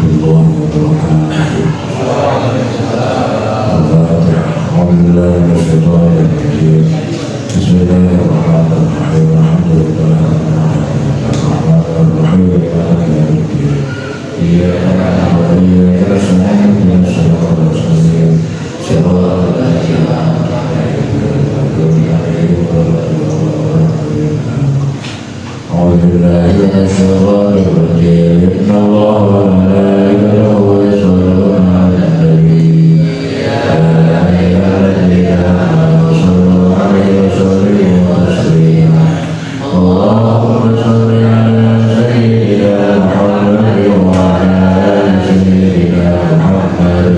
الله وبركاته. الفاتحة. أعوذ بالله من الشيطان الرجيم. بسم الله الرحمن الرحيم. الحمد لله رب العالمين الرحمن الرحيم مالك يوم الدين. إياك نعبد وإياك نستعين اهدنا الصراط المستقيم صراط الذين أنعمت عليهم غير المغضوب عليهم ولا الضالين. أعوذ بالله من الشيطان الرجيم. إن الله وملائكته يصلون على النبي يا أيها الذين آمنوا صلوا عليه وسلموا تسليما. اللهم صل على سيدنا محمد وعلى آل سيدنا محمد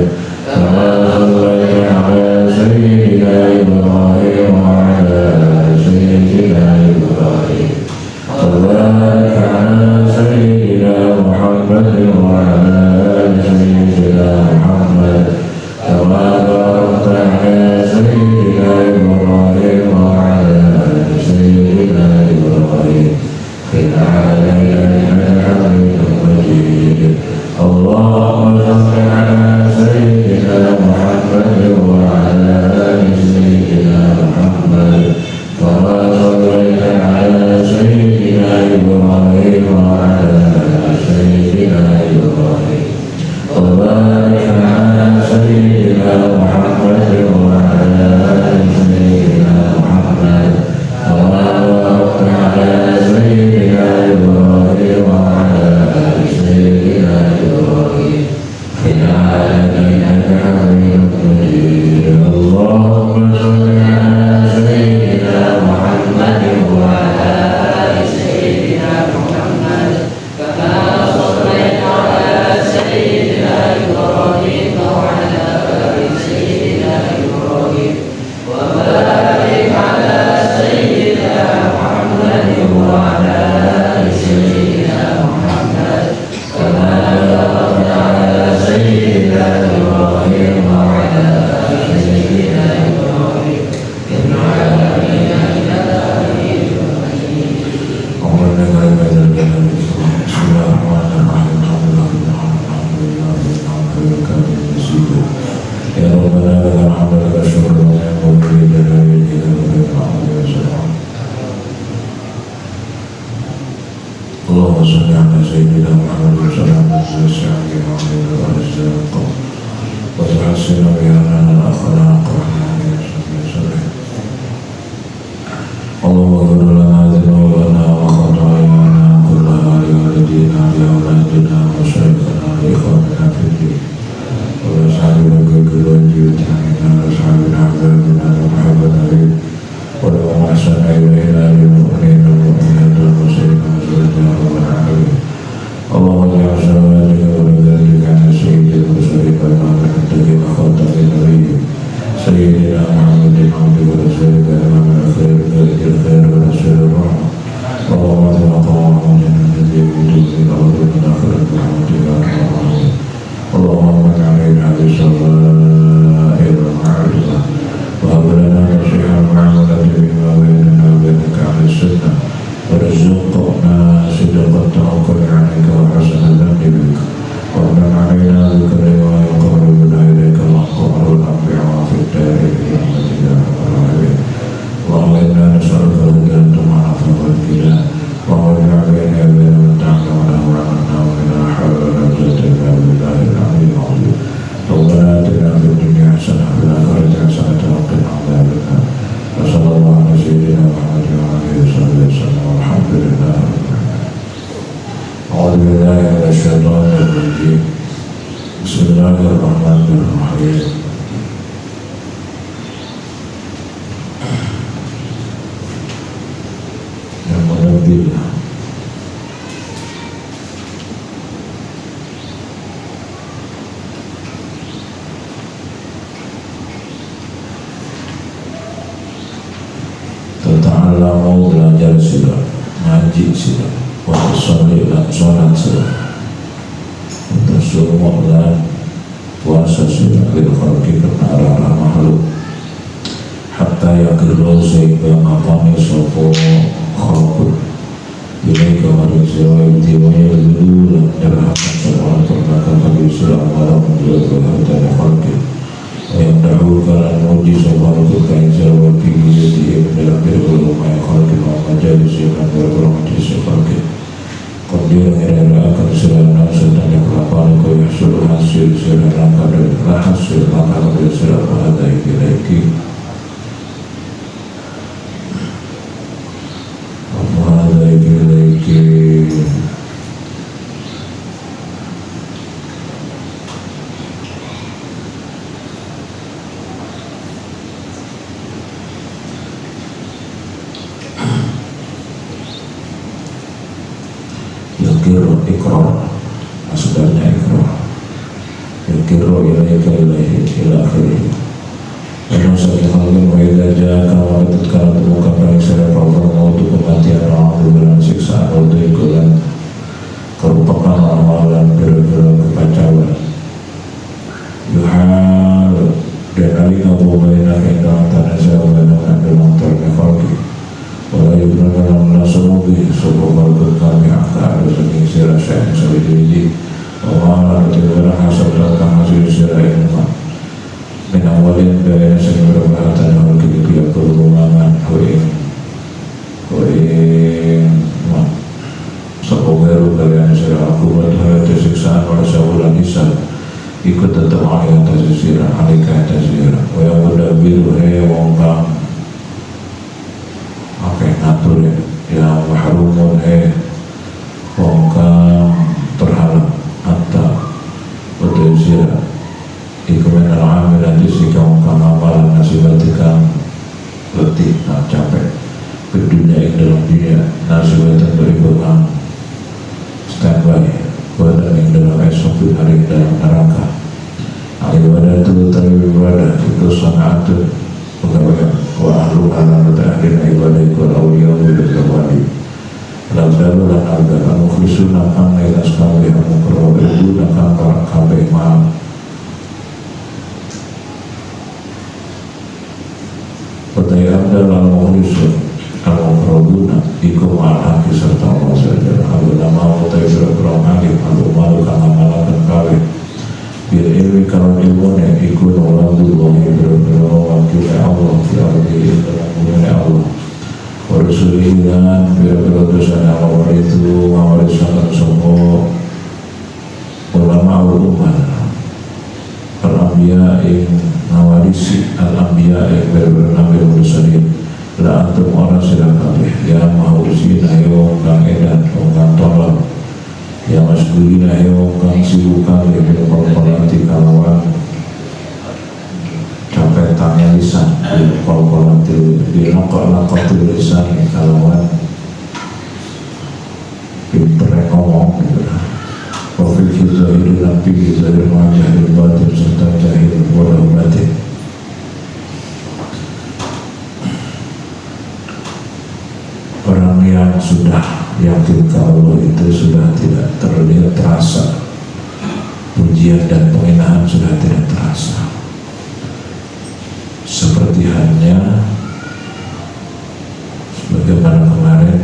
كما صليت على سيدنا إبراهيم وعلى آل سيدنا إبراهيم وبارك على سيدنا محمد وعلى آل سيدنا محمد كما باركت على سيدنا إبراهيم وعلى آل سيدنا إبراهيم في العالمين إنك حميد مجيد. اللهم صل على سيدنا محمد وعلى آل سيدنا محمد كما صليت على سيدنا إبراهيم وعلى آل سيدنا إبراهيم وبارك على سيدنا محمد وعلى آل سيدنا محمد كما باركت على سيدنا إبراهيم وعلى آل سيدنا إبراهيم في العالمين إنك حميد مجيد. اللهم صل على سيدنا محمد وعلى آل سيدنا محمد كما صليت على سيدنا إبراهيم وعلى آل سيدنا إبراهيم وبارك على سيدنا محمد وعلى آل سيدنا محمد كما باركت على سيدنا إبراهيم وعلى آل سيدنا إبراهيم في العالمين إنك حميد مجيد. اللهم صل على سيدنا بسم الله الرحمن الرحيم. الحمد لله رب العالمين. يا ربنا لك الحمد لك الشكر ونعم به جلال الجلال والإكرام والسلام. اللهم صل على سيدنا محمد وسلم وسلم ورزق وتحسن بها الأخلاق اللهم اغفر لنا ذنوبنا وخطايانا كلها لوالدينا لأولادنا وشيخنا لإخواننا في الدين ولأصحابنا كل وجهتنا ولأصحابنا أحبابنا ومحبنا بهم ولمن أحسن إلينا للمؤمنين والمؤمنات والمسلمين والمسلمين رب العالمين. اللهم اجعل صلواتك وبركاتك على سيد المرسلين وإمام المتقين وخاتم النبيين سيدنا محمد عبدك ورسولك إمام الخير ملك الخير ورسول الرحمة. اللهم اغفر مقامه من الذي يجوز الأرض من آخرة رحمتك يا أرحم الراحمين. اللهم من علينا بالصغائر المعروفة وهب لنا نصيحة معاملة بما بيننا وبينك على السنة وارزقنا صدق التوكل عليك وحسن الظن بك وامن علينا بكل ما يقربنا إليك واحفظنا بالأنبياء وفي الدارين برحمتك يا أرحم الراحمين. اللهم إنا نسألك الهدى مع عفوك والكلام وأولنا بين يدينا من تعلمنا وعلمنا ولا حول ولا قوة إلا بالله العلي العظيم. ربنا آتنا في الدنيا حسنة وفي الآخرة حسنة وقنا عذاب النار. وصلى الله على سيدنا محمد وعلى آله وصحبه وسلم والحمد لله رب العالمين. أعوذ بالله من الشيطان الرجيم. بسم الله الرحمن الرحيم. Yang mengambil Ta'alamu belajar sila, ngaji sila, wa sholli lan sholat sila, tasawuf lan puasa sila, lil khalqi karena arah makhluk, hatta yakirul sehingga maqami sopo khalqul. Ini kemarin sewa intiwanya dulu dan menyerahkan semua terbatas subhanahu khalqi wa yamdahu kalan muji subhanahu kainsa wa fiyatihi dalam birul umay khalqi wa majalisi dan berberang majalisi khalqi Qadir ngira-ngira akan sirana sedang kelapan kau yahsul hasil sirana kadar hasil maka kadar sirana hadai ilaiki hadai ilaiki Yukiro ikrar sebenarnya ikrar Yukiro ilaika ilaihi ila akhirih Karena sakit halin wa idha ja'aka wa tatkala temukan baik sirah untuk kematian Allah dengan siksaan waktu ikulan kerupakan amalan bera-bera kekacauan yuhal dan alika bubainah indah tanah sahabat dengan dalam termekhalki wala yubna dalam nasamubi sebuah kami akan ada seni sirah syaitan sabidiji wa'ala tidak hasab datang hasil sirah ilmu min awalin dari seni berbahatan hal kibiyah perhubungan hu'in sepogeru dari sirah akubat hayat siksaan pada sahuran hisab ikut tetap ayat atas sirah alika atas sirah wa yang berdabiru wongkang ngatur yang mahrumun wongkang terhalang hatta betul sirah ikumen al-amil dan disika wongkang amalan nasibatikang letih capek berdunia yang dalam dunia nasibatan beribadang standby badan yang dalam esok hari dalam neraka ibadah itu teribadah itu sangat pegawai wa ahlu halan ta'akhirna ibadah ikut awliya wilayah wali labdalu dan algar al-mukhlisuna kang nailas kabeh al-mukhrawa berduna kang kabeh ma'am Batai abdal al-mukhlisun al-mukhrabuna iku ma'al haki serta Allah saja al-ulama batai berkurang alim al-umaru kang amalakan kabeh bil ilmi kalau ilmunya ikut Allahullahi berdoa wakil Allah di arti dalam bumi Allah wa rasulihi dan berdoa Allah itu mewariskan semua ulama umat al-anbiya yang mewarisi al-anbiya yang bernabi mursalin la antum orang silakan ya mahusina yang kang edan kang tolong ya maskulina yang kang sibukan dengan kolkolati kalawan capek tanya lisan kolkolati dilakot lisan kalawan pinter ngomong wafil zahir dan pilih zahir majahil batin serta jahil wadah batin orang yang sudah yakin ke Allah itu sudah tidak terlihat terasa pujian dan penghinaan sudah tidak terasa seperti halnya sebagaimana kemarin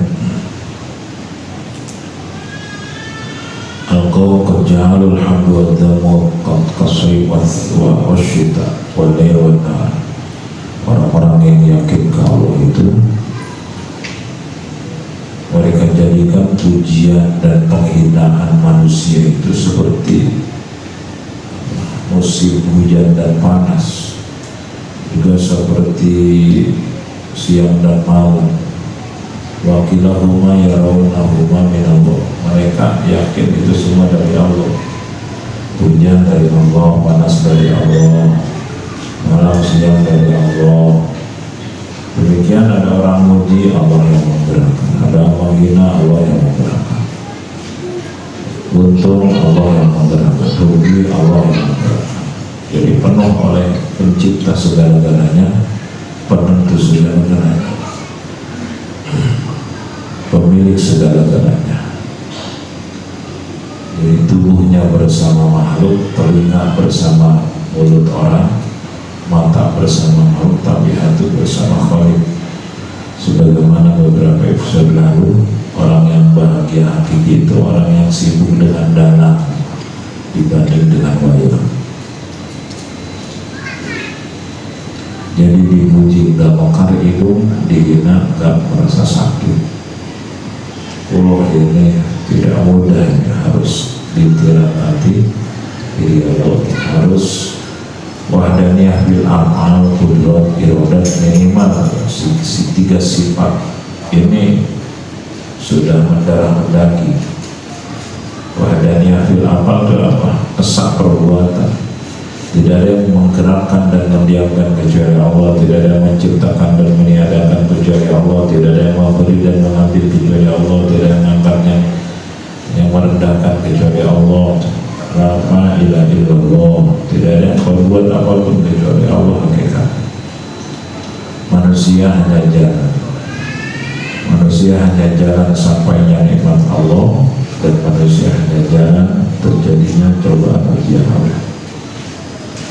al-qaw kejalul hamdu wa dhamu qad qasai wa wasyita wa layl wa nahar orang-orang yang yakin ke Allah itu mereka jadikan pujian dan penghinaan manusia itu seperti musim hujan dan panas, juga seperti siang dan malam. Wakilahuma yarawnahuma minallah. Mereka yakin itu semua dari Allah, hujan dari Allah, panas dari Allah, malam siang dari Allah. Demikian ada orang muji Allah yang menggerakkan, ada menghina Allah yang menggerakkan, untung Allah yang menggerakkan, rugi Allah yang menggerakkan. Jadi penuh oleh pencipta segala-galanya, penentu segala-galanya, pemilik segala-galanya. Jadi tubuhnya bersama makhluk, telinga bersama mulut orang, mata bersama makhluk, tapi hati bersama Khalik. Sebagaimana beberapa episode lalu, orang yang bahagia hakiki itu orang yang sibuk dengan dalam dibanding dengan wayang. hidung dihina nggak merasa sakit. Pulau ini tidak mudah, ini harus ditirati diri Allah, harus wahdaniyah bil amal kudrat irodat minimal tiga sifat ini sudah mendarah mendaki. Wahdaniyah bil amal itu apa? Kesak perbuatan, tidak ada yang menggerakkan dan mendiamkan kecuali Allah, tidak ada yang menciptakan dan meniadakan kecuali Allah, tidak ada yang memberi dan mengambil kecuali Allah, tidak ada yang mengangkatnya yang merendahkan kecuali Allah. La ilaha illallah, tidak ada yang berbuat apapun kecuali Allah hakikat. Manusia hanya jalan sampainya nikmat Allah, dan manusia hanya jalan terjadinya cobaan ujian Allah.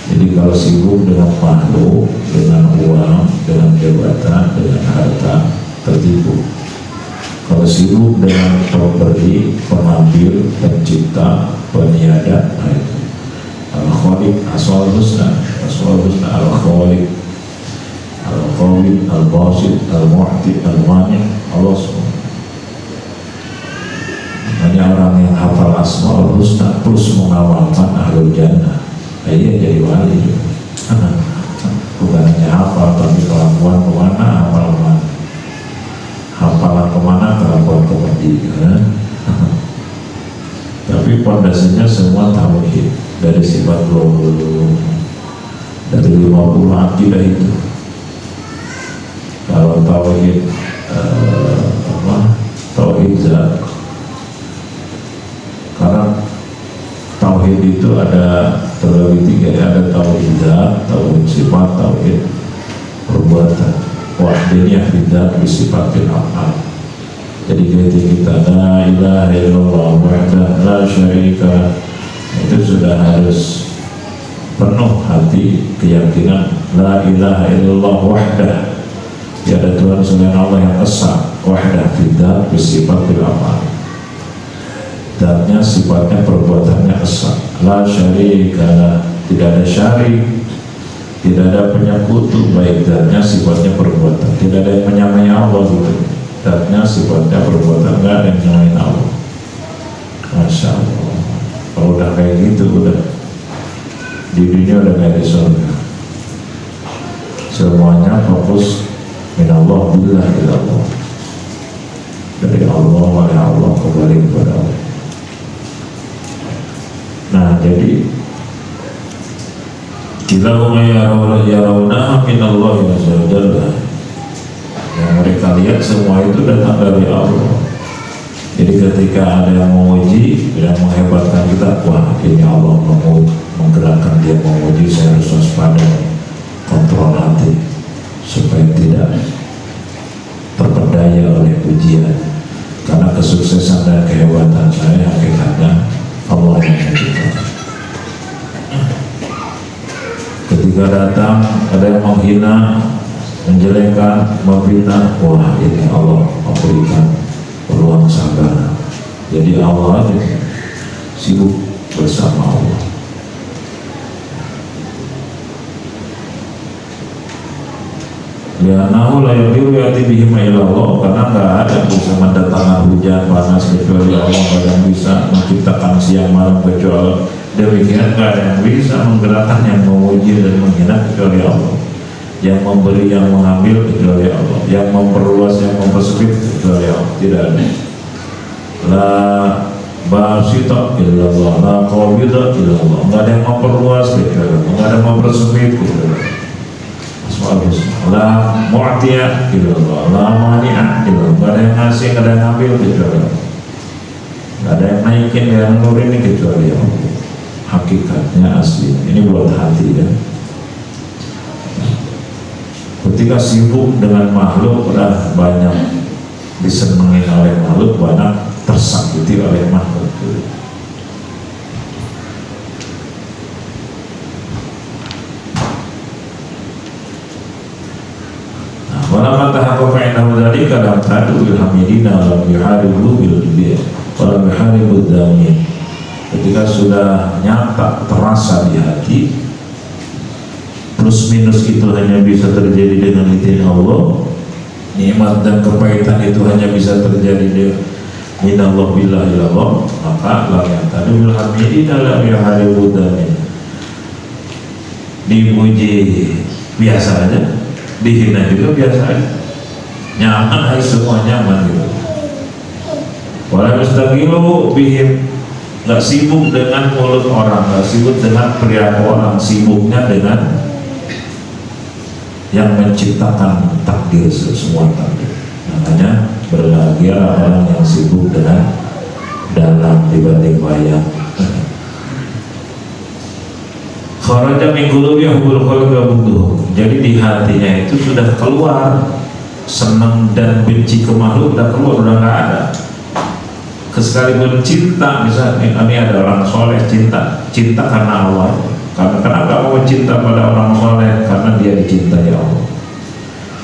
Jadi kalau sibuk dengan makhluk, dengan uang, dengan jabatan, dengan harta, tertipu. Kalau sibuk dengan pemberi, pengambil, pencipta, peniada, nah itu Al-Khaliq, Asmaul Husna, Al-Khaliq, Al-Qawi, Al-Basit, Al-Mu'ti, Al-Mani, Allah SWT. Hanya orang yang hafal Asmaul Husna terus mengamalkan Ahlul Jannah, dia jadi wali juga. Bukan hanya hafal, tapi kelakuan kemana, hafal kemana, hafalan kemana, kelakuan kemana. Tapi pondasinya semua tauhid, dari sifat roh, dari 50 akidah itu. Kalau tauhid tauhid zat, karena tauhid itu ada terbagi 3, ada tauhid zat, tauhid sifat, tauhid perbuatan. Wahdaniyah bidzat bisifatil af'al. Jadi ketika kita la ilaha illallah wahdahu la syarika, itu sudah harus penuh hati keyakinan la ilaha illallah wahdahu, tiada Tuhan selain Allah yang esa, wahdahu bidzat bisifatil af'al. Zatnya, sifatnya, perbuatannya esa. La syarika, tidak ada syarik, tidak ada penyekutu, baik zatnya, sifatnya, perbuatan. Tidak ada yang menyamai Allah gitu. Zatnya, sifatnya, perbuatan, nggak ada yang menyamai Allah. Masya Allah. Kalau udah kayak gitu, udah di dunia udah kayak di surga. Semuanya fokus minallah billah ilallah, dari Allah oleh Allah kembali kepada Allah. Nah, jadi kilahuma yarawna minallahi azza wa jalla, yang mereka lihat semua itu datang dari Allah. Jadi ketika ada yang menguji, yang menghebatkan kita, wah ini Allah menggerakkan dia menguji, saya harus waspada, kontrol hati supaya tidak terpedaya oleh ujian. Karena kesuksesan dan kehebatan saya hakikatnya Allah yang menciptakan. Ketika datang ada yang menghina, menjelekkan, membina, wah ini Allah memberikan peluang sabar. Jadi Allah aja sibuk bersama Allah. Ya nahu la yaqdiru ya'ti bihim ila Allah, karena nggak ada yang bisa mendatangkan hujan panas kecuali Allah, nggak ada yang bisa menciptakan siang malam kecuali demikian, nggak ada yang bisa menggerakkan yang memuji dan menghina kecuali Allah, yang memberi yang mengambil kecuali Allah, yang memperluas yang mempersempit kecuali Allah. Tidak ada. La basita illallah, la qabida illallah, nggak ada yang memperluas kecuali Allah, nggak ada yang mempersempit kecuali Allah. La mu'tiyah illallah, la mani'ah illallah, gak ada yang ngasih, gak ada yang ngambil kecuali Allah, gak ada yang naikin, gak ada yang nurunin kecuali Allah. Hakikatnya asli. Ini buat hati ya. Ketika sibuk dengan makhluk, udah banyak disenangi oleh makhluk, banyak tersakiti oleh makhluk. Walamma tahaqqaqa innahu dzalika lam tadu bil hamidina lam yuharibu bil jibir wa lam yuharibu dzalimin. Ketika sudah nyata terasa di hati plus minus itu hanya bisa terjadi dengan izin Allah. Nikmat dan kepahitan itu hanya bisa terjadi dengan minallah billahi ilallah. Maka la ya'tadu bil hamidina la yaharibudamin. Dipuji biasa aja, dihina juga biasa aja, nyaman aja, semua nyaman gitu. Wala mustaqilu bihim, nggak sibuk dengan mulut orang, nggak sibuk dengan perilaku orang, sibuknya dengan yang menciptakan takdir, semua takdir. Makanya berbahagia orang yang sibuk dengan dalam dibanding bayang. Kharaja min qulubi hubbul khalqi wa bughduhum. Jadi di hatinya itu sudah keluar senang dan benci ke makhluk, udah keluar, udah nggak ada. Sekalipun cinta, misalnya ini ada orang soleh, cinta karena Allah. Karena kenapa kamu cinta pada orang soleh? Karena dia dicintai Allah.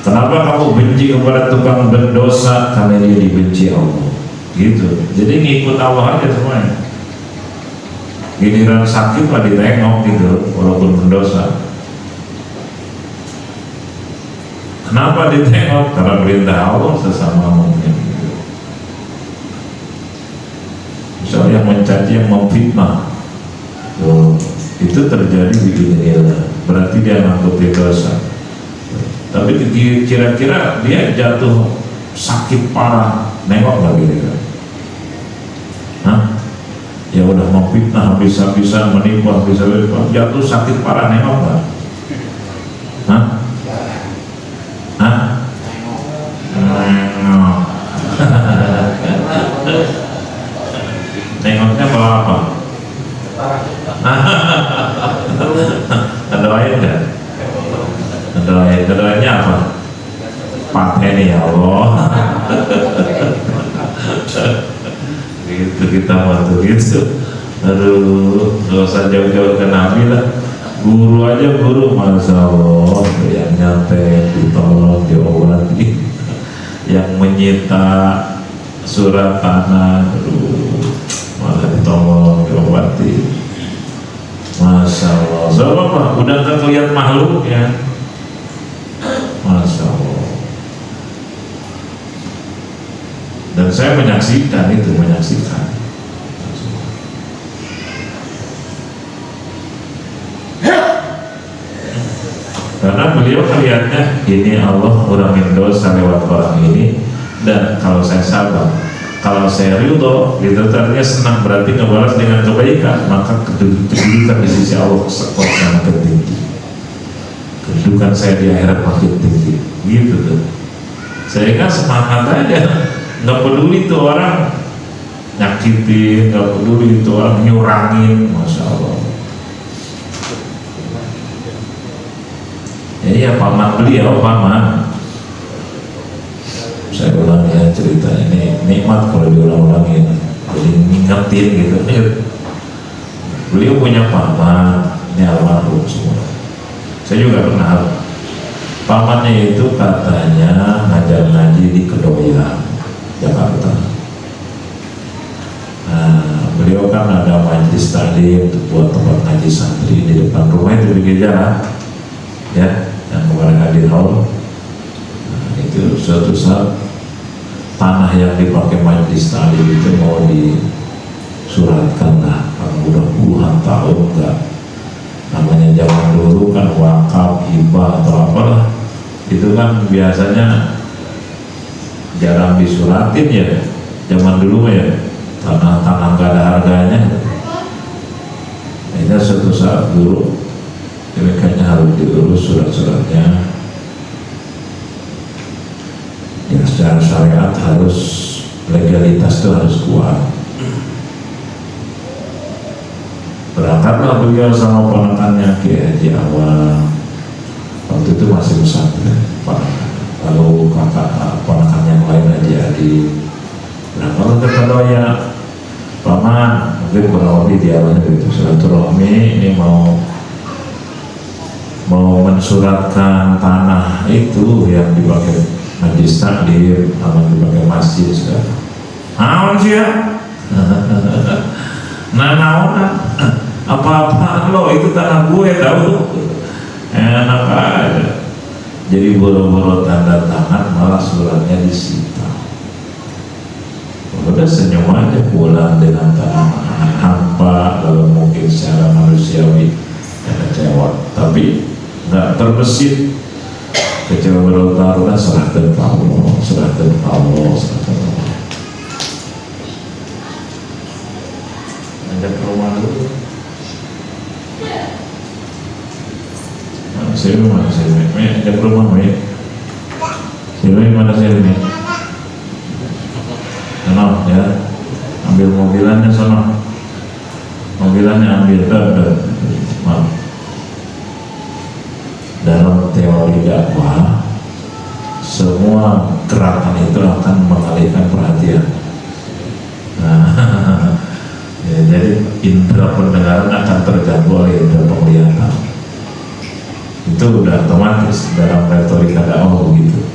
Kenapa kamu benci kepada tukang berdosa? Karena dia dibenci Allah. Gitu. Jadi ngikut Allah aja semuanya. Giliran sakit lah ditengok gitu, walaupun berdosa. Kenapa ditengok? Karena perintah Allah sesama mungkin. Misalnya yang mencaci, yang memfitnah, itu terjadi di dunia, berarti dia ngaku dosa. Tapi kira-kira dia jatuh sakit parah, nengok nggak gitu? Hah? Ya udah memfitnah habis-habisan, menipu habis-habisan, jatuh sakit parah, nengok nggak? Hah? Hah? Nengoknya bawa apa? Doain kan? Doainnya apa? Pakai nih ya Allah. Gitu kita waktu gitu. Aduh, gak usah jauh-jauh ke Nabi lah. Guru aja guru, masya Allah, yang nyampe ditolong, diobati, yang menyita surat tanah, malah ditolong, diobati. Masya Allah. Sebab apa? Udah tak lihat makhluk ya. Masya Allah. Dan saya menyaksikan itu, karena beliau melihatnya ini Allah ngurangin dosa lewat orang ini, dan kalau saya sabar, kalau saya ridho, gitu artinya senang, berarti ngebalas dengan kebaikan, maka kedudukan di sisi Allah sangat tinggi. Kedudukan saya di akhirat makin tinggi, gitu tuh. Saya kan semangat aja, nggak peduli tuh orang nyakitin, nggak peduli tuh orang nyurangin, masya Allah. Ya paman beliau, paman. Saya ulang ya cerita ini, nikmat kalau diulang-ulangin, jadi ngingetin gitu. Beliau punya paman, ini almarhum semua. Saya juga kenal. Pamannya itu katanya ngajar ngaji di Kedoya, Jakarta. Nah, beliau kan ada majelis taklim buat tempat ngaji santri di depan rumah itu di Geja, ya, yang kemarin hadir haul. Nah, itu suatu saat tanah yang dipakai majelis taklim itu mau disuratkan lah, karena udah puluhan tahun enggak, namanya zaman dulu kan wakaf, hibah atau apalah, itu kan biasanya jarang disuratin ya, zaman dulu ya, tanah nggak ada harganya. Ini suatu saat dulu ini kayaknya harus diurus surat-suratnya ya, secara syariat harus, legalitas itu harus kuat. Berangkatlah beliau sama ponakannya Ki Haji Awang, waktu itu masih pesantren, lalu kakak ponakan yang lain Haji Adi. Berangkatlah ke Kedoya, paman, mungkin kurang lebih dialognya begitu, silaturahmi, ini mau mensuratkan tanah itu yang dipakai majlis taklim, sama dipakai masjid sekarang. Naon sih ya? Naon apa-apa lo, itu tanah gue tahu. enak aja. Jadi boro-boro tanda tangan malah suratnya disita. Udah senyum aja pulang dengan tangan hampa, kalau mungkin secara manusiawi kecewa, tapi nggak terbesit. Kecewa berutarulah serahkan ke Allah, serahkan ke Allah, serahkan ke Allah. Ajak ke rumah dulu. Sini mana sini? Ajak ke rumah Mi. Sini mana sini? Sana ya, ambil mobilannya sana. Mobilannya ambil maaf. Dalam teori dakwah, semua gerakan itu akan mengalihkan perhatian. Nah, ya, jadi indera pendengaran akan terganggu oleh indera penglihatan. Itu udah otomatis dalam retorika dakwah begitu.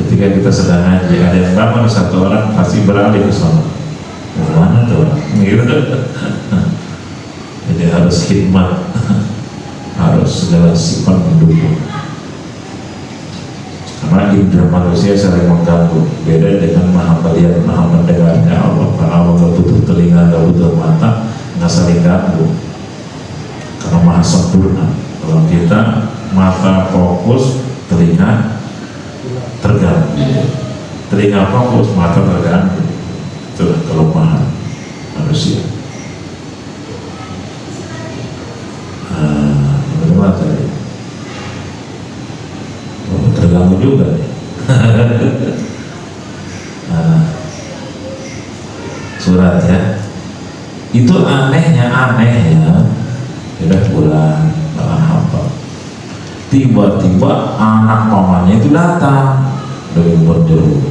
Ketika kita sedang ngaji, ada yang bangun satu orang pasti beralih ke sana. Mana tuh orang? Gitu. Jadi harus khidmat. Harus segala sifat mendukung, karena indera manusia sering mengganggu. Beda dengan maha melihat, maha mendengarnya Allah. Karena Allah gak butuh telinga, gak butuh mata, gak saling ganggu, karena maha sempurna. Kalau kita mata fokus, telinga terganggu, telinga fokus, mata terganggu. Itulah kelemahan manusia. Tadi. Oh, terganggu juga nih. Surat ya. Itu anehnya, sudah pulang malah hafal. Tiba-tiba anak pamannya itu datang dari berjeru.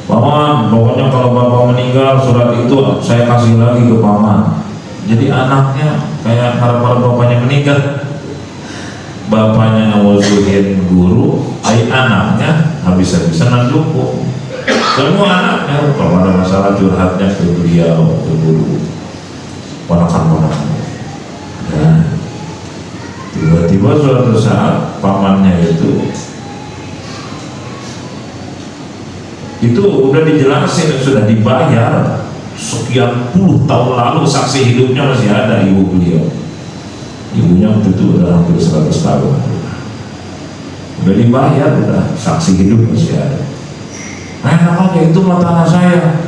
Paman, pokoknya kalau bapak meninggal surat itu saya kasih lagi ke paman. Jadi anaknya kayak harap-harap bapaknya meninggal. Bapaknya ngawuzuhin guru, anaknya habis-habisan dukung. Semua anaknya kalau ada masalah curhatnya ke beliau, ke guru, ponakan-ponakan. Dan tiba-tiba suatu saat pamannya itu udah dijelasin, sudah dibayar sekian puluh tahun lalu, saksi hidupnya masih ada ibu beliau. Ibunya waktu itu udah hampir 100 tahun, udah dibayar, udah saksi hidup masih ada. Nah, aja itu mata anak saya.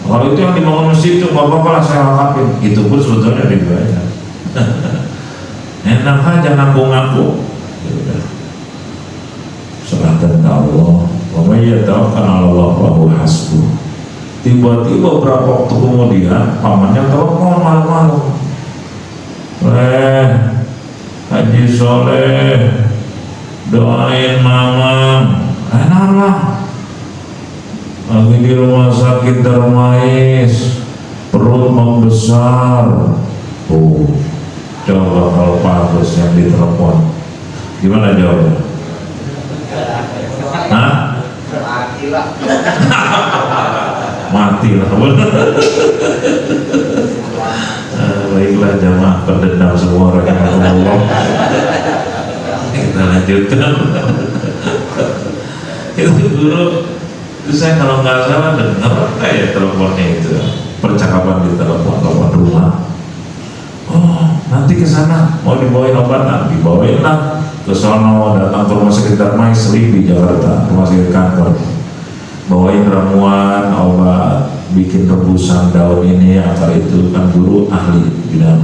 Kalau itu yang dibangun masjid itu nggak apa-apa lah, saya lengkapin. Itu pun sebetulnya dibayar. Enak aja ngaku-ngaku. Udah serahkan ke Allah. Pokoknya tahu kan Allah lahu hasbuh. Tiba-tiba berapa waktu kemudian pamannya telepon malam-malam. Haji Soleh, doain mamang. Enak lah, lagi di rumah sakit Darmais, perut membesar. Oh, coba kalau Pak Agus yang ditelepon, gimana jawabnya? Hah? Mati lah. Baiklah jamaah pendendam semua rahimahullah. Kita lanjutkan. Itu dulu itu saya kalau nggak salah dengar kayak teleponnya itu, percakapan di telepon rumah. Oh, nanti ke sana mau dibawain obat, dibawain lah ke sono, datang ke rumah sakit Darmais Seribu Jakarta, rumah sakit kantor. Bawain ramuan, obat, bikin rebusan daun ini, akar itu, kan guru ahli bidang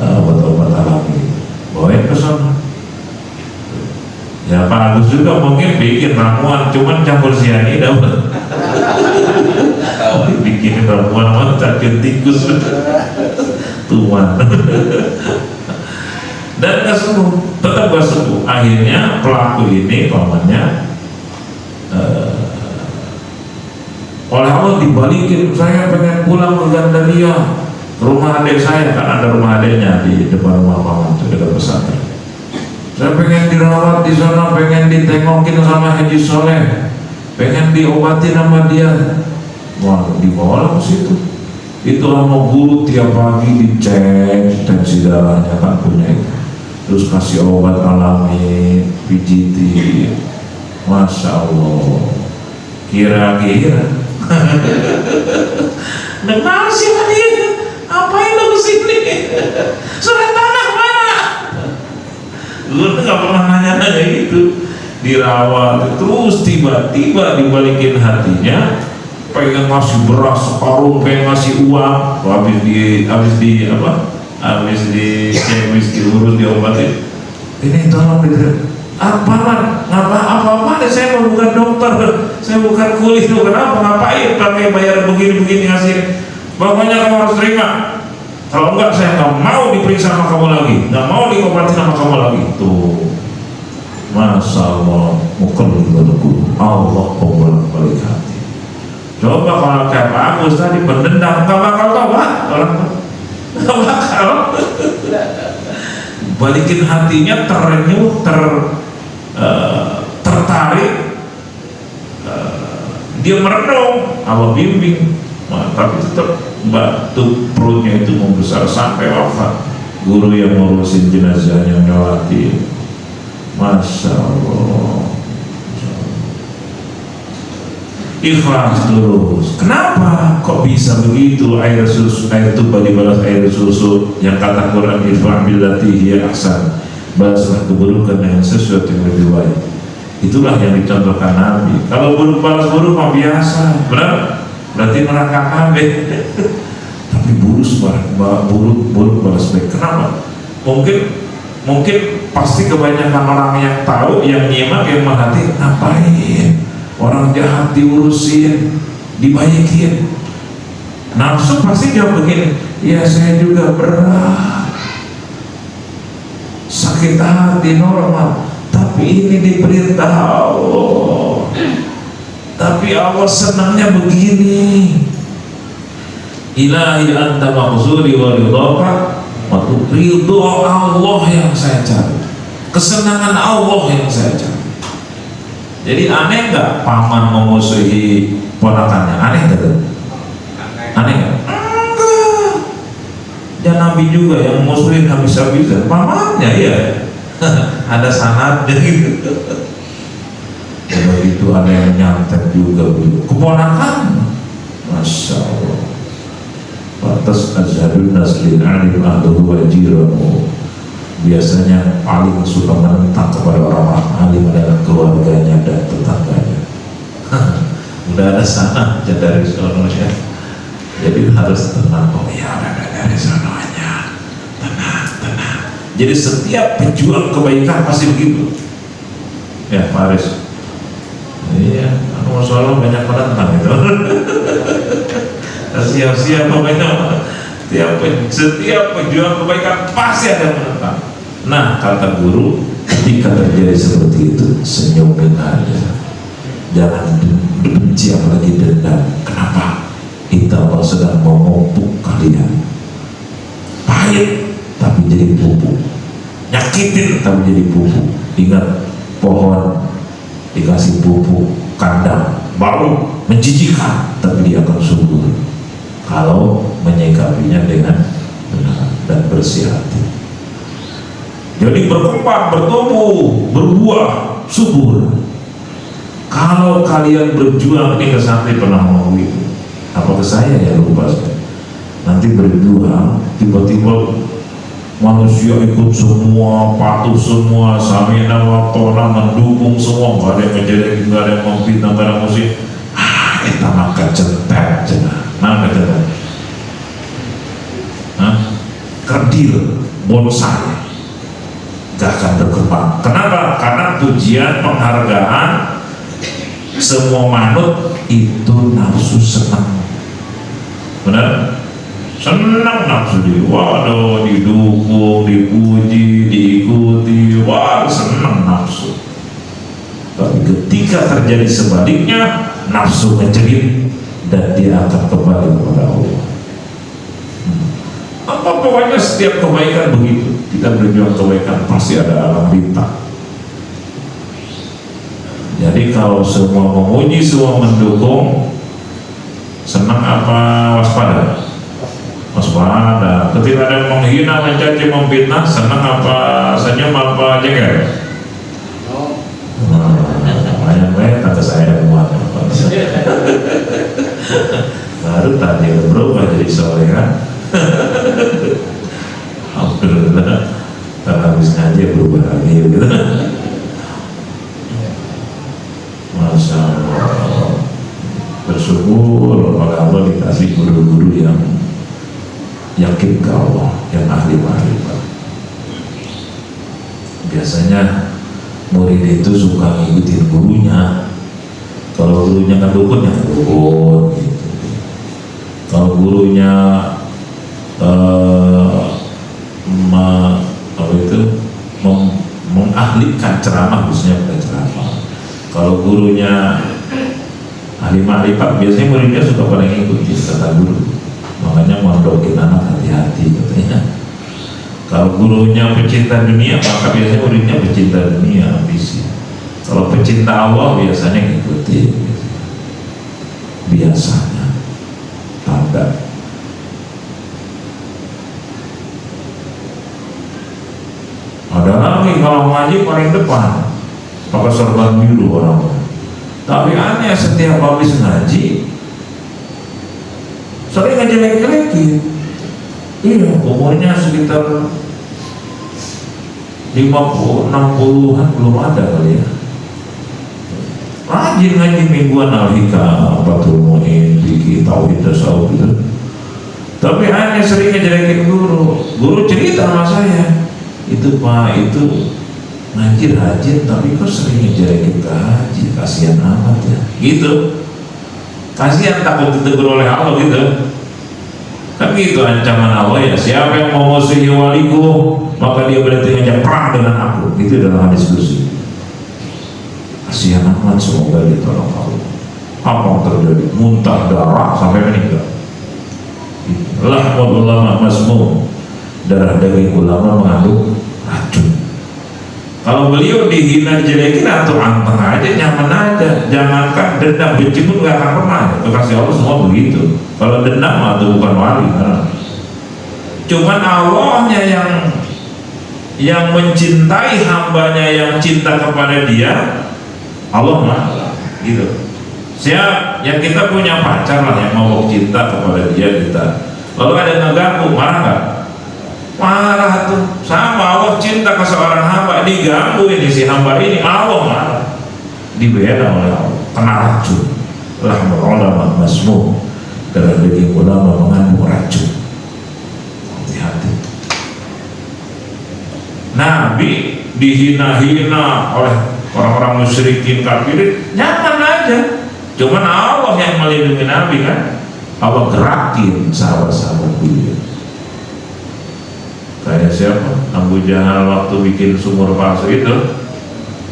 obat-obat alami. Bawain ke sana. Ya Pak Agus juga mungkin bikin ramuan, cuman campur sianida. Bikin ramuan sama cacing tikus tuan. Dan gak sembuh, tetap gak sembuh. Akhirnya pelaku ini pamannya oleh Allah dibalikin. Saya pengen pulang ke Gandaria, rumah adik saya, kan ada rumah adiknya di depan rumah paman itu dekat pesantren. Saya pengen dirawat di sana, pengen ditengokin sama Haji Soleh, pengen diobatin sama dia. Wah, dibawa ke situ. Itu sama guru tiap pagi dicek tensi darahnya, kan punya itu. terus kasih obat alami, pijitin, masya Allah. Kira-kira dengar sih hadir, ngapain lo kesini? Surat tanah mana? Lu nggak pernah nanya-nanya gitu. Dirawat, terus tiba-tiba dibalikin hatinya, pengen ngasih beras separuh, pengen ngasih uang, habis diurus, diobatin. Ini tolong diterima. Apa saya bukan dokter, saya bukan kulit, bukan apa, ngapain pakai bayar begini-begini ngasih. Pokoknya kamu harus terima. Kalau enggak saya nggak mau diperiksa sama kamu lagi, nggak mau diobati sama kamu lagi. Tuh, masya Allah, Allah bolak-balik hati. Coba kalau kayak Pak Agus tadi pendendam, nggak bakal tobat orang, nggak bakal. Balikin hatinya, terenyuh, tertarik, dia merenung, Allah bimbing, tapi tetap batu perutnya itu membesar sampai wafat. Guru yang ngurusin jenazahnya nyolatin, masya Allah, ikhlas terus. Kenapa kok bisa begitu? Air tuba dibalas air susu, yang kata Quran irfa' billati hiya ahsan, balaslah keburukan dengan sesuatu yang lebih baik. Itulah yang dicontohkan Nabi. Kalau buruk balas buruk mah biasa, benar? Berarti neraka kabeh. Tapi buruk balas baik. Kenapa? Mungkin pasti kebanyakan orang yang tahu, yang nyimak, yang mengerti, ngapain orang jahat diurusin, dibaikin. Nafsu pasti jawab begini, ya saya juga berat, sakit hati normal, tapi ini diperintah Allah, tapi Allah senangnya begini. Ilahi anta maqsudi wa ridhaka, ridho Allah yang saya cari, kesenangan Allah yang saya cari. Jadi aneh nggak paman memusuhi ponakannya? Aneh nggak? Aneh nggak? Enggak. Dan Nabi juga yang memusuhin habis-habisan, pamannya ya. Ada sanadnya gitu. Dan begitu ada yang nyantet juga begitu. Keponakan, masya Allah. Batas azhadun naslin alim ahluhu wa jiranu. Biasanya paling suka menentang kepada orang-orang alim adalah keluarganya dan tetangganya. Udah ada sana dari sononya, jadi harus tenang. Oh ya, ada dari sononya, tenang. Jadi setiap pejuang kebaikan pasti begitu. Ya Faris, iya, masalah banyak penentang itu. Siap-siap pokoknya. Setiap pejuang kebaikan pasti ada yang menentang. Nah, kata guru, ketika terjadi seperti itu, senyumin aja, jangan benci apalagi dendam. Kenapa? Itu Allah sedang memupuk kalian. Pahit tapi jadi pupuk, nyakitin tapi jadi pupuk. Ingat, pohon dikasih pupuk kandang baru menjijikan, tapi dia akan subur kalau menyikapinya dengan benar dan bersih hati. Jadi berkembang, bertumbuh, berbuah, subur. Kalau kalian berjuang, ini ke santri pernah ngomong itu, apa ke saya ya, lupa saya. Nanti berjuang, tiba-tiba manusia ikut semua, patuh semua, samina waktona, mendukung semua, gak ada yang ngejelekin, gak ada yang memfitnah, gak ada yang musik. Kita makan centet, mana centet? Kerdil, bonsai, gak akan berkembang. Kenapa? Karena pujian, penghargaan, semua manut itu nafsu senang. Benar? Senang nafsu dia. Waduh, didukung, dipuji, diikuti, wah senang nafsu. Tapi ketika terjadi sebaliknya, nafsu menjerit dan dia akan kembali kepada Allah. Apa pokoknya setiap kebaikan begitu. Kita berjuang kebaikan pasti ada alam bintang. Jadi kalau semua memuji, semua mendukung, senang apa waspada? Waspada. ketika ada menghina, mencaci, memfitnah, senang apa senyum apa jengkel? Banyak kata saya muat. Baru tadi berubah jadi soleh kan? Alhamdulillah, habis ngaji berubah lagi gitu. Masya Allah, bersyukur pada Allah dikasih guru-guru yang yakin ke Allah, yang ahli makrifat. Biasanya murid itu suka ngikutin gurunya. Kalau gurunya kan dukun, ya dukun gitu. Kalau gurunya mengahlikan ceramah, khususnya pada ceramah. Kalau gurunya ahli makrifat, biasanya muridnya suka pada ngikutin kata guru. Makanya mondokin anak hati-hati katanya. Kalau gurunya pecinta dunia, maka biasanya muridnya pecinta dunia, ambisi. Kalau pecinta Allah biasanya ngikutin. Biasanya tanda. Ada lagi kalau ngaji paling depan, pakai serban biru orang. Tapi aneh, setiap habis ngaji sering ngejelek-jelekin. Iya, umurnya sekitar 50-60an belum ada kali ya. Rajin ngaji mingguan, Al-Hikam, Fathul Mu'in, Fikih, Tauhid, Tasawuf gitu. Tapi aneh, sering ngejelekin guru. Guru cerita sama saya, itu Pak, itu ngaji rajin, tapi kok sering ngejelekin ke haji, kasihan amat ya. Gitu. Kasihan, takut ditegur oleh Allah gitu. Kan gitu ancaman Allah ya, siapa yang mau musuhi waliku, maka dia berarti ngajak perang dengan aku. Itu dalam hadis kursi. Kasihan amat, semoga ditolong Allah. Apa yang terjadi? Muntah darah sampai meninggal. Lahmul ulama masmum, darah daging ulama mengandung racun. Kalau beliau dihina dijelekin, atau anteng aja, nyaman aja. Jangankan dendam, benci pun gak akan pernah. Kekasih Allah semua begitu. Kalau dendam atau bukan wali, nah. Cuman Allahnya yang mencintai hambanya yang cinta kepada dia, Allah marah gitu. Siap, yang kita punya pacar lah yang mau cinta kepada dia kita. Lalu ada yang ngeganggu, marah nggak? Marah tuh. Sama Allah cinta ke seorang hamba, diganggu ini si hamba ini, Allah marah. Dibela oleh Allah, kena racun. Lahmul ulama masmum, darah daging ulama mengandung racun. Hati-hati. Nabi dihina-hina oleh orang-orang musyrikin kafirin, nyaman aja. Cuman Allah yang melindungi Nabi kan. Allah gerakin sahabat-sahabat beliau. Kayak siapa? Abu Jahal waktu bikin sumur palsu itu,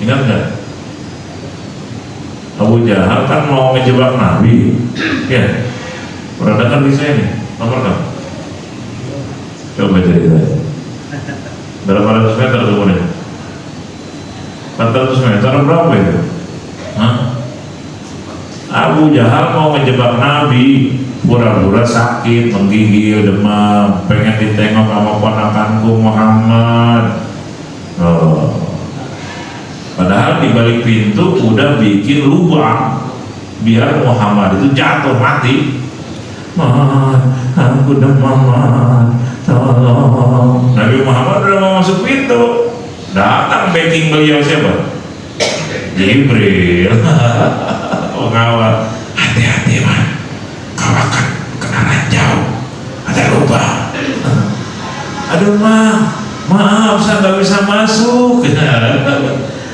ingat nggak? Abu Jahal kan mau ngejebak Nabi, ya. Pernah dengar kisah ini? Nomor kamu? Coba ceritain. Berapa ratus meter sumurnya? 400 meter berapa itu? Hah? Abu Jahal mau ngejebak Nabi, pura-pura sakit, menggigil, demam, pengen ditengok sama ponakanku Muhammad. Padahal di balik pintu udah bikin lubang biar Muhammad itu jatuh mati. Aku demam, tolong. Nabi Muhammad udah mau masuk pintu, datang backing beliau siapa? Jibril. Pengawal, hati-hati man, kau akan kena ranjau, ada lubang. Aduh maaf saya nggak bisa masuk.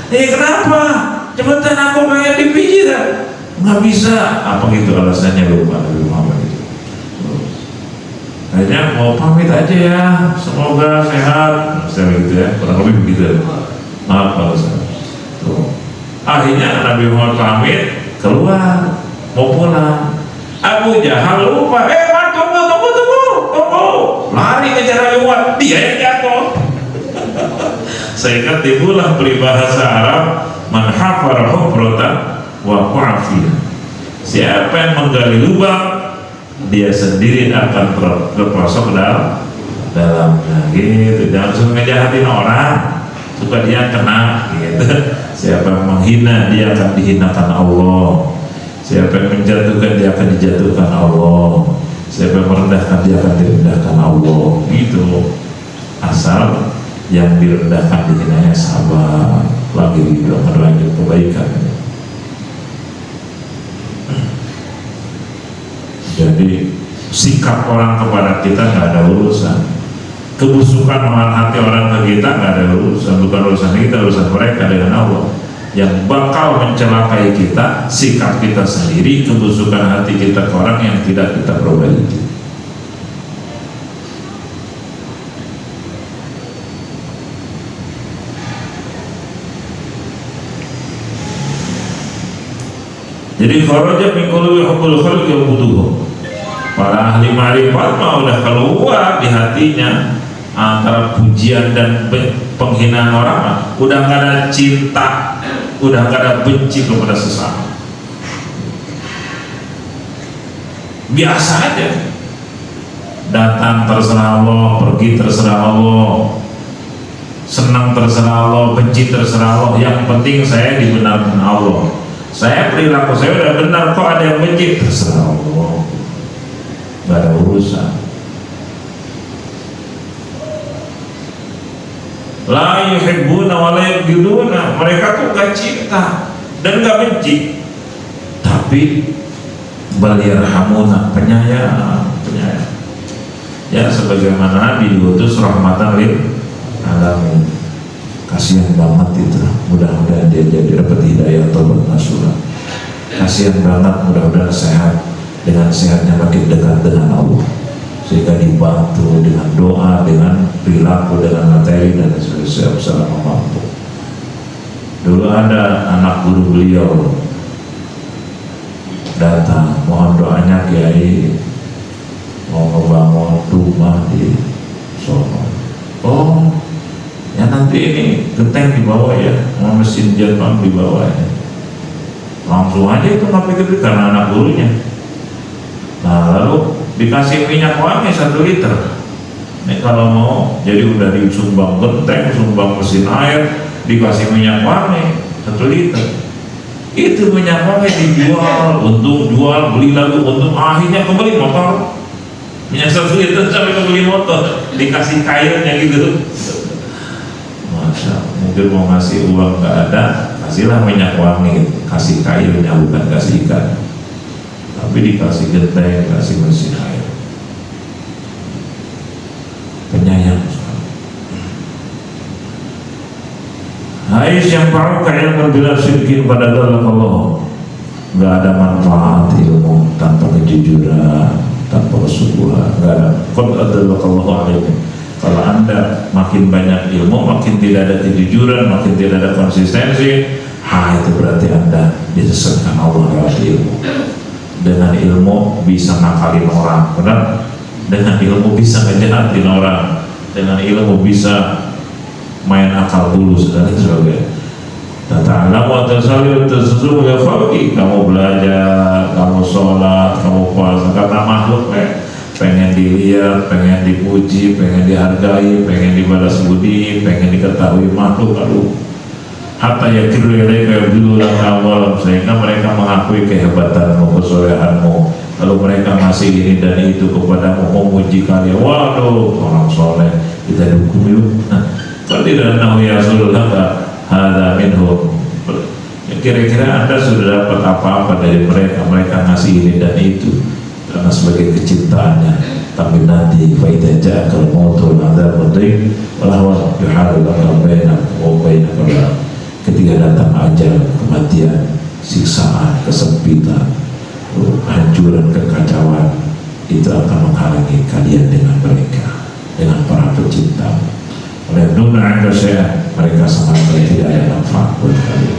Kenapa? Cepetan, aku pengen dipijit. Nggak bisa. Apa gitu alasannya, lupa Nabi Muhammad itu. Akhirnya mau pamit aja ya, semoga sehat. Misalnya gitu ya, kurang lebih begitu. Maaf kalau saya. Akhirnya Nabi Muhammad pamit, keluar mau pulang. Abu Jahal lupa, tunggu, lari ngejar Nabi Muhammad, dia yang jatuh. Sehingga timbullah peribahasa Arab, man hafara hufratan wa qa'afiyah. Siapa yang menggali lubang, dia sendiri akan terperosok ke dalam dalamnya gitu. Jangan suka ngejahatin orang, suka dia kena gitu. Siapa yang menghina dia akan dihinakan Allah, siapa yang menjatuhkan dia akan dijatuhkan Allah, siapa yang merendahkan dia akan direndahkan Allah gitu. Asal yang direndahkan dihinanya sabar, lagi berlanjut kebaikan. Jadi sikap orang kepada kita nggak ada urusan, kebusukan mahal hati orang ke kita nggak ada urusan, bukan urusan kita, urusan mereka dengan Allah. Yang bakal mencelakai kita sikap kita sendiri, kebusukan hati kita ke orang yang tidak kita perbaiki. Jadi kharaja min qulubi hubbul khalqi wa buduhum. Para ahli ma'rifat mah udah keluar di hatinya antara pujian dan penghinaan orang mah udah nggak ada cinta, udah nggak ada benci kepada sesama. Biasa aja, datang terserah Allah, pergi terserah Allah, senang terserah Allah, benci terserah Allah. Yang penting saya dibenarkan Allah, saya perilaku saya udah benar, kok ada yang benci terserah Allah, nggak ada urusan. La yuhibbuna wa la yubghiduna, mereka tuh gak cinta dan gak benci, tapi bal yarhamuna, penyayang. Ya sebagaimana Nabi diutus rahmatan lil alamin. Kasihan banget itu, mudah-mudahan dia jadi dapat hidayah taubat nasuha. Kasihan banget, mudah-mudahan sehat, dengan sehatnya makin dekat dengan Allah, sehingga dibantu dengan doa, dengan perilaku, dengan materi dan sebagainya selama mampu. Dulu ada anak guru beliau datang, mohon doanya Kiai, mau ngebangun rumah di Solo. Oh, ya nanti ini genteng di bawah ya, mau mesin Jerman di bawah ya. Langsung aja itu nggak pikir karena anak gurunya. Nah lalu dikasih minyak wangi 1 liter. Ini kalau mau jadi udah disumbang genteng, sumbang mesin air, dikasih minyak wangi 1 liter. Itu minyak wangi dijual, untung jual, beli lagi untung, akhirnya kembali motor. Minyak 1 liter sampai kembali motor, dikasih kailnya gitu. Masya, mungkin mau ngasih uang nggak ada, kasihlah minyak wangi, kasih kailnya bukan kasih ikan. Tapi dikasih genteng, kasih mesin air. Penyayang. Ais yang paru ilmu bila syirkin pada Allah. Gak ada manfaat ilmu tanpa kejujuran, tanpa kesubuhan. Gak ada. Qad adallaqallahu alaihi. Kalau anda makin banyak ilmu, makin tidak ada kejujuran, makin tidak ada konsistensi, itu berarti anda disesatkan Allah lewat ilmu. Dengan ilmu bisa ngakalin orang, benar? Dengan ilmu bisa ngejahatin orang, dengan ilmu bisa main akal bulus dan sebagainya. Ta'alam wa tasalli tasawwuf ya faqih. Kamu belajar, kamu sholat, kamu puasa, kata makhluk pengen dilihat, pengen dipuji, pengen dihargai, pengen dibalas budi, pengen diketahui makhluk. Aduh, hatta yakiru ilaika yabdullah kamal, sehingga mereka mengakui kehebatanmu, kesolehanmu, lalu mereka ngasih ini dan itu kepadamu, memuji kalian. Waduh, orang soleh, kita dukung yuk. Kalau tidak tahu ya Rasulullah hadza minhum, kira-kira anda sudah dapat apa-apa dari mereka, mereka ngasih ini dan itu karena sebagai kecintaannya. Tapi nanti faida ja'akal mautul adzab mudhim walahwa yuhalu laka bainaka wa bainaka, ketika datang ajal, kematian, siksaan, kesempitan, kehancuran, kekacauan, itu akan menghalangi kalian dengan mereka, dengan para pecinta. Oleh nuna anda saya, mereka sama sekali tidak ada manfaat buat kalian.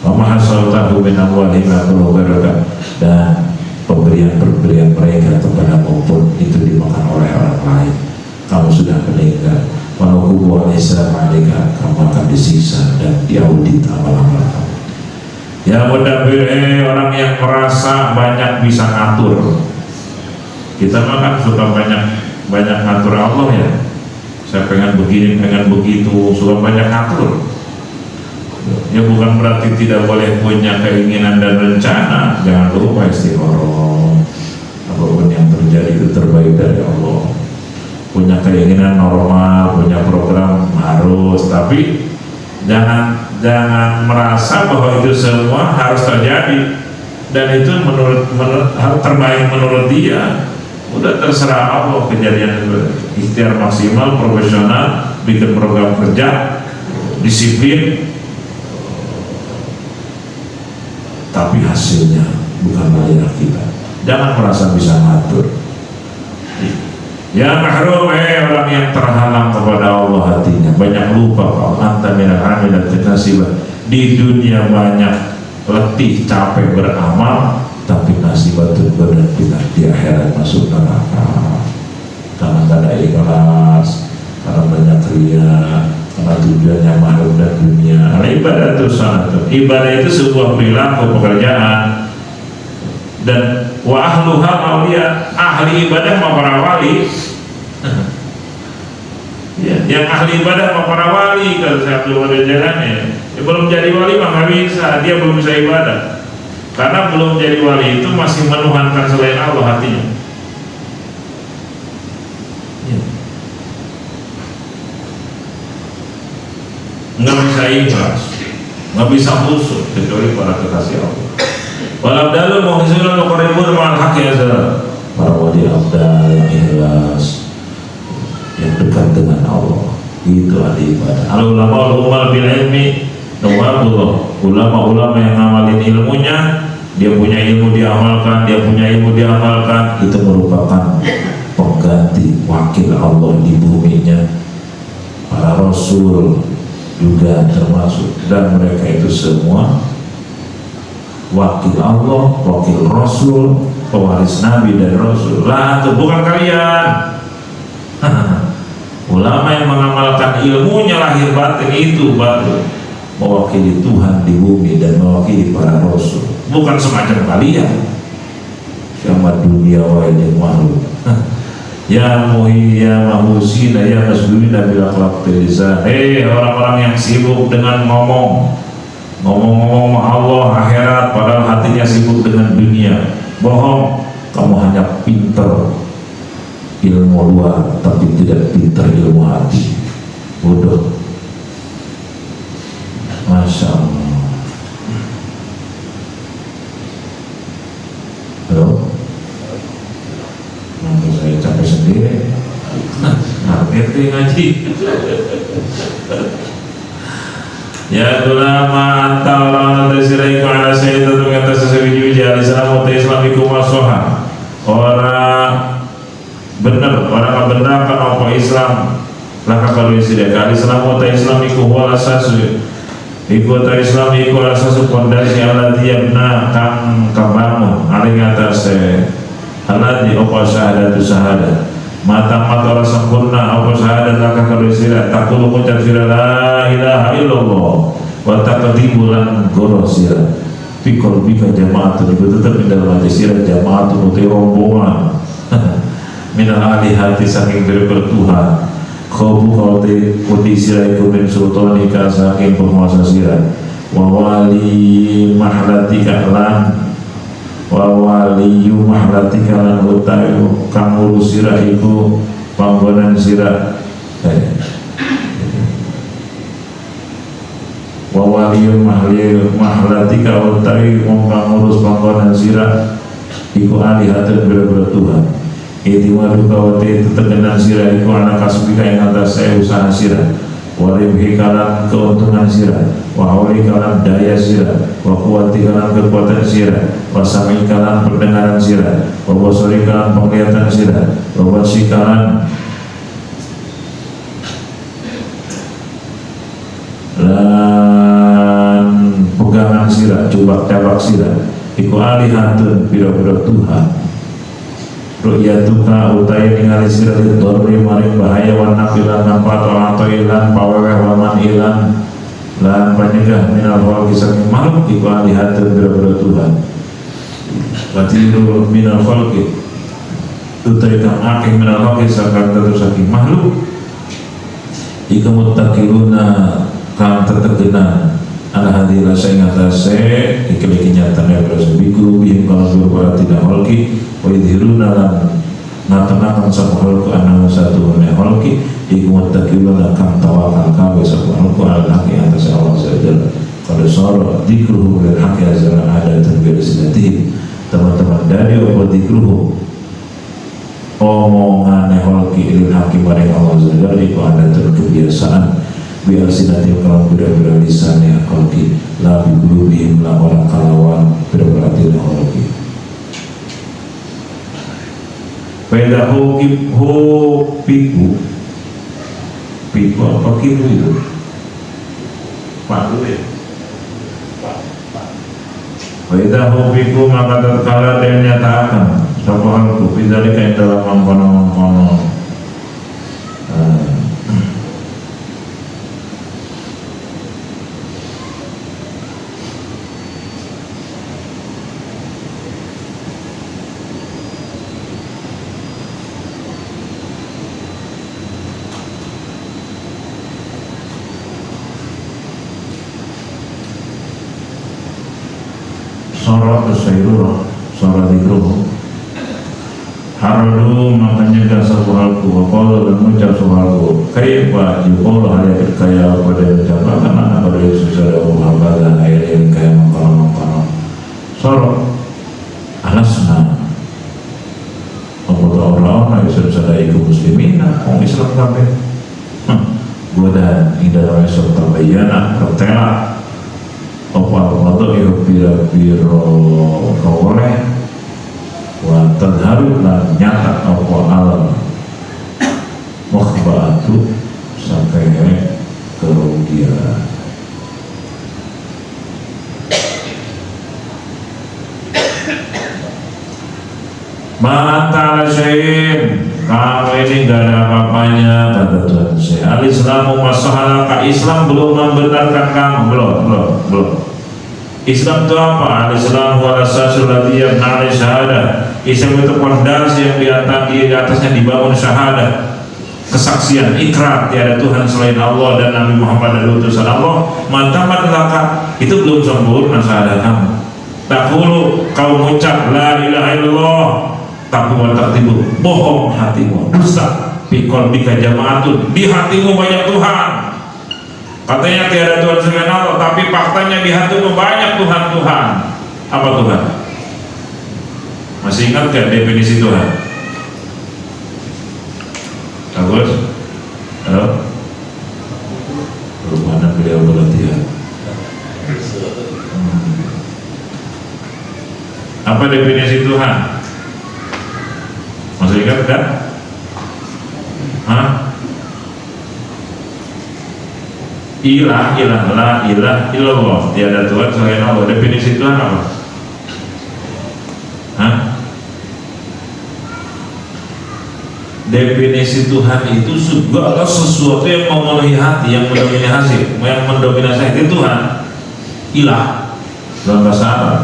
Wa mahasaltahu min amwalihim wa dan pemberian-pemberian mereka kepada maupun itu dimakan oleh orang lain. Kamu sudah meninggal, walau kubu alaihissalam alika, kamu akan disiksa dan diaudit amal-amal kamu. Ya mudabbir, orang yang merasa banyak bisa ngatur. Kita mah kan suka banyak ngatur Allah ya. saya pengen begini, pengen begitu, suka banyak ngatur. Ya bukan berarti tidak boleh punya keinginan dan rencana. Jangan lupa istikharah. Apapun yang terjadi itu terbaik dari Allah. Punya keinginan normal, punya program harus, tapi jangan merasa bahwa itu semua harus terjadi dan itu menurut terbaik menurut dia. Udah terserah Allah, kejadian itu ikhtiar maksimal, profesional, bikin program kerja, disiplin, tapi hasilnya bukan bayar kita. Jangan merasa bisa ngatur. Ya mahrum, orang yang terhalang kepada Allah hatinya, banyak lupa kau anta minal amilat nasibah. Di dunia banyak letih capek beramal, tapi nasibatun berat di akhirat masuk neraka. Karena tidak ada ikhlas, karena banyak riya, karena tujuannya makhluk dan dunia. Ibadah itu sangat. Ibadah itu sebuah perilaku pekerjaan. Dan wa ahluha auliya, ahli ibadah sama para wali. Ya, yang ahli ibadah sama para wali, kalau saya belum jalan ya belum jadi wali mah nggak bisa, dia belum bisa ibadah. Karena belum jadi wali itu masih menuhankan selain Allah hatinya. Ya. Nggak bisa ikhlas, nggak bisa khusyuk kecuali para kekasih Allah. Walau dalu mukhlisuna nuqribun ma'al haqqi azza. Para wali abdal yang ikhlas, yang dekat dengan Allah, itu ahli ibadah. Al-ulama bil ilmi nawabullah. Ulama-ulama yang ngamalin ilmunya, dia punya ilmu diamalkan, dia punya ilmu diamalkan, itu merupakan pengganti wakil Allah di buminya. Para rasul juga termasuk, dan mereka itu semua wakil Allah, wakil Rasul, pewaris Nabi dan Rasul. Lah, itu bukan kalian. Ulama yang mengamalkan ilmunya lahir batin itu baru mewakili Tuhan di bumi dan mewakili para Rasul. Bukan semacam kalian. Syama dunia wa yang makhluk. Ya muhi ya mahusina ya masdulina bila akhlaq lisan. Orang-orang yang sibuk dengan ngomong Allah akhirat, padahal hatinya sibuk dengan dunia. Bohong, kamu hanya pinter ilmu luar tapi tidak pinter ilmu hati. Bodoh. Masya Allah. Halo, nanti saya capek sendiri. Ngerti ngaji. Ya ulama antara tasiraiku ala sayyidatu kata sesuatu jari salamu islamikum wasoha. Orang benar kan apa Islam laka kalau isidah kali salamu islamiku wala sasu. Iku islamiku wala sasu pondasi ala diabna kang kabangun aling atas ala di opa syahadatu syahadat. Mata orang sempurna apa syahadat laka kalau isidah takul ucap sirah la ilaha illallah wa taqdimulan gorosirah pikol bika jamaatun. Itu tetap di dalam hati sirah jamaatun uti rombongan minal alihati saking bertuhan khobu khawati kudi sirah iku min sultanika saking penguasa sirah wa wali mahlatika lan wa waliyu mahlatika lan utayu kang urus sirah iku panggonan sirah wa waliyu mahlatika utayu kang urus panggonan sirah iku alihatun berbeda Tuhan. Itiwadu kawati tetegenan sirah iku anak kasubika yang atas saya usaha sirah wa ribhi kalan keuntungan sirah wa hauli kalan daya sirah wa kuwati kalan kekuatan sirah wa sami kalan pendengaran sirah wa basari kalan penglihatan sirah wa basi kalan lan pegangan sirah cabak sirah iku alihatun biro-biro Tuhan. Ru'yatuka utai ningali sirah lidorri maring bahaya wa nafilan nampat wa atoilan paweweh wa manilan lan panyegah minal khalqi saking makhluk iku alihatun biro-biro Tuhan. Watiru minal khalqi utai kang akeh minal khalqi saking makhluk Ika muttaqiluna kang tetegenan ala hadila saingatase ikiliki nyatanya berasa bikulubihim kalau berbuat tidak holki wa idhiruna lan ngatakan sabu holku anahu satu hune holki iku muttaqiluna kang tawakal kawe sabu holku ala haki atas Allah sajal kalau soro dikruhu lil haki azala ada terbiasa sinatih teman-teman dari apa dikruhu omongan holki lil haki maring Allah sajal iku ada terkebiasaan biar sinatil kalau beda-beda lisannya holki la bibulubihim la orang kalawan berarti holki pada piku apa kipu itu pak ya pada piku maka tatkala dia nyatakan sapa halku bidalika yang dalam mengkono-mengkono sorot kesairurah sorot dikruh haradu makanya gak sebuhalku waqala dan mengucap sebuhalku kaifa yuqala halikat kaya pada ucapan karena pada susah muhammadan air yang kaya mengkono-mengkono sorot alasna membuat orang-orang yang sudah ikut muslimin orang Islam kabeh godan indah dalam Islam terbayana tertela opal foto itu pira-pira oleh wa tadharu lan nyata apa alam mukhbatu sampai kerugian mata syai'in kamu ini gak ada apa-apanya kata Tuhan saya al-islamu masahalaka Islam belum membenarkan kamu belum Islam itu apa? Al-Islam wal asasul ladzi yabna syahadah. Islam itu fondasi yang di atasnya dibangun syahadah, kesaksian, ikrar tiada Tuhan selain Allah dan Nabi Muhammad adalah utusan Allah. Mantaman laka itu belum sempurna syahadah kamu. Taqulu kau mengucap la ilaha illallah tapi wa taktibu bohong hatimu, dusta fi qalbika jama'atun di hatimu banyak Tuhan. Katanya tiada Tuhan selain Allah, tapi faktanya di hatimu banyak Tuhan. Apa Tuhan? Masih ingat gak definisi Tuhan? Bagus? Halo? Rumahnya beliau berlatihan. Apa definisi Tuhan? Masih ingat gak? Hah? Ilah illallah tiada Tuhan selain Allah. Definisi Tuhan apa? Hah? Definisi Tuhan itu segala sesuatu yang memenuhi hati, yang mendominasi hati Tuhan. Ilah dalam bahasa Arab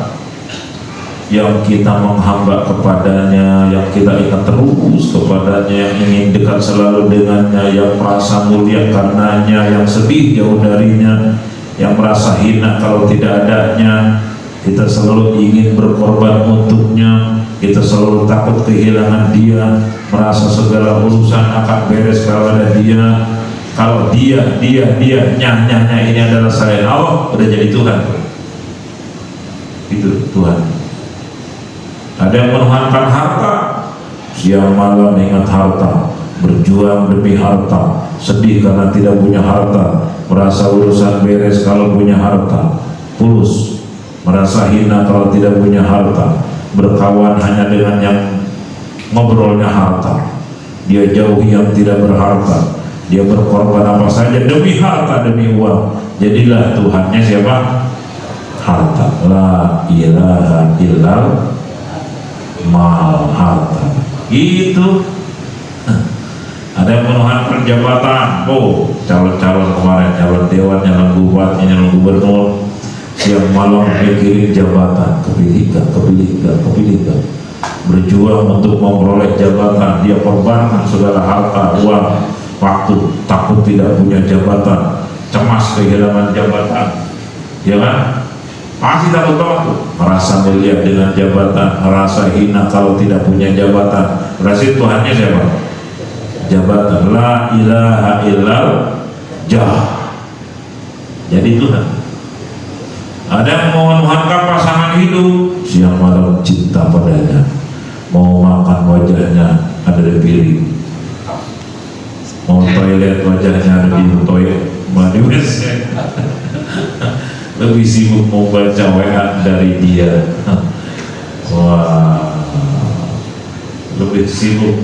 yang kita menghamba kepadanya, yang kita ingat terus kepadanya, yang ingin dekat selalu dengannya, yang merasa mulia karenanya, yang sedih jauh darinya, yang merasa hina kalau tidak adanya. Kita selalu ingin berkorban untuknya, kita selalu takut kehilangan dia, merasa segala urusan akan beres kalau ada dia. Kalau dia nyah ini adalah selain Allah, udah jadi Tuhan. Itu Tuhan. Ada yang menuhankan harta, siang malam ingat harta, berjuang demi harta, sedih karena tidak punya harta, merasa urusan beres kalau punya harta, tulus, merasa hina kalau tidak punya harta, berkawan hanya dengan yang ngobrolnya harta, dia jauhi yang tidak berharta, dia berkorban apa saja demi harta, demi uang. Jadilah Tuhannya siapa? Harta. La ilaha illallah mal harta itu. Ada yang menuhankan jabatan, calon-calon kemarin, calon dewan, calon bupati, calon gubernur, siang malam mikirin jabatan, kepilihkan, berjuang untuk memperoleh jabatan, dia korbankan segala harta, uang, waktu, takut tidak punya jabatan, cemas kehilangan jabatan, ya kan? Pasti takut banget tuh, merasa melihat dengan jabatan, merasa hina kalau tidak punya jabatan. Berarti Tuhannya siapa? Jabatan. La ilaha illal jah. Jadi Tuhan. Ada yang mau menuhankan pasangan hidup, siang malam cinta padanya, mau makan wajahnya ada di piring, mau toilet wajahnya ada di toilet, di WC. Lebih sibuk mau baca WA dari dia. Wah, lebih sibuk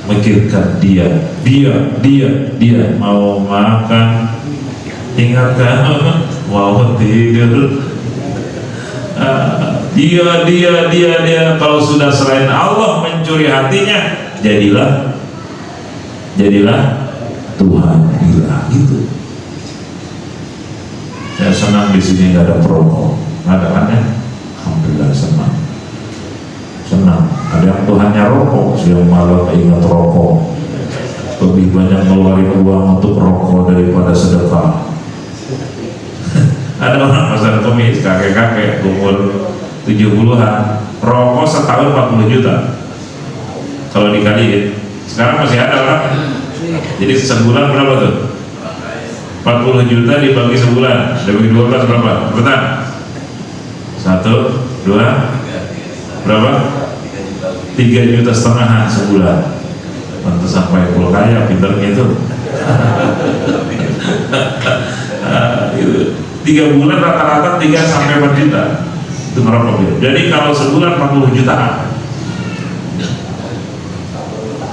memikirkan dia mau makan, ingatkan mau tidur. Dia kalau sudah selain Allah mencuri hatinya, jadilah Tuhan gila gitu. Saya senang di sini nggak ada perokok, nggak ada kan ya? Alhamdulillah senang. Ada yang Tuhannya rokok, siang malam ingat rokok, lebih banyak ngeluarin uang untuk rokok daripada sedekah. Ada orang pasar kemis, kakek-kakek umur 70-an, rokok setahun 40 juta. Kalau dikaliin, sekarang masih ada orang. Jadi sebulan berapa tuh? 40 juta dibagi sebulan, dibagi 12 berapa? Betul? 1, 2, berapa? 3,5 juta sebulan. Tentu sampai pulau kaya, pinter gitu. 3 bulan rata-rata 3 sampai 4 juta itu merokok gitu. Jadi kalau sebulan 40 jutaan.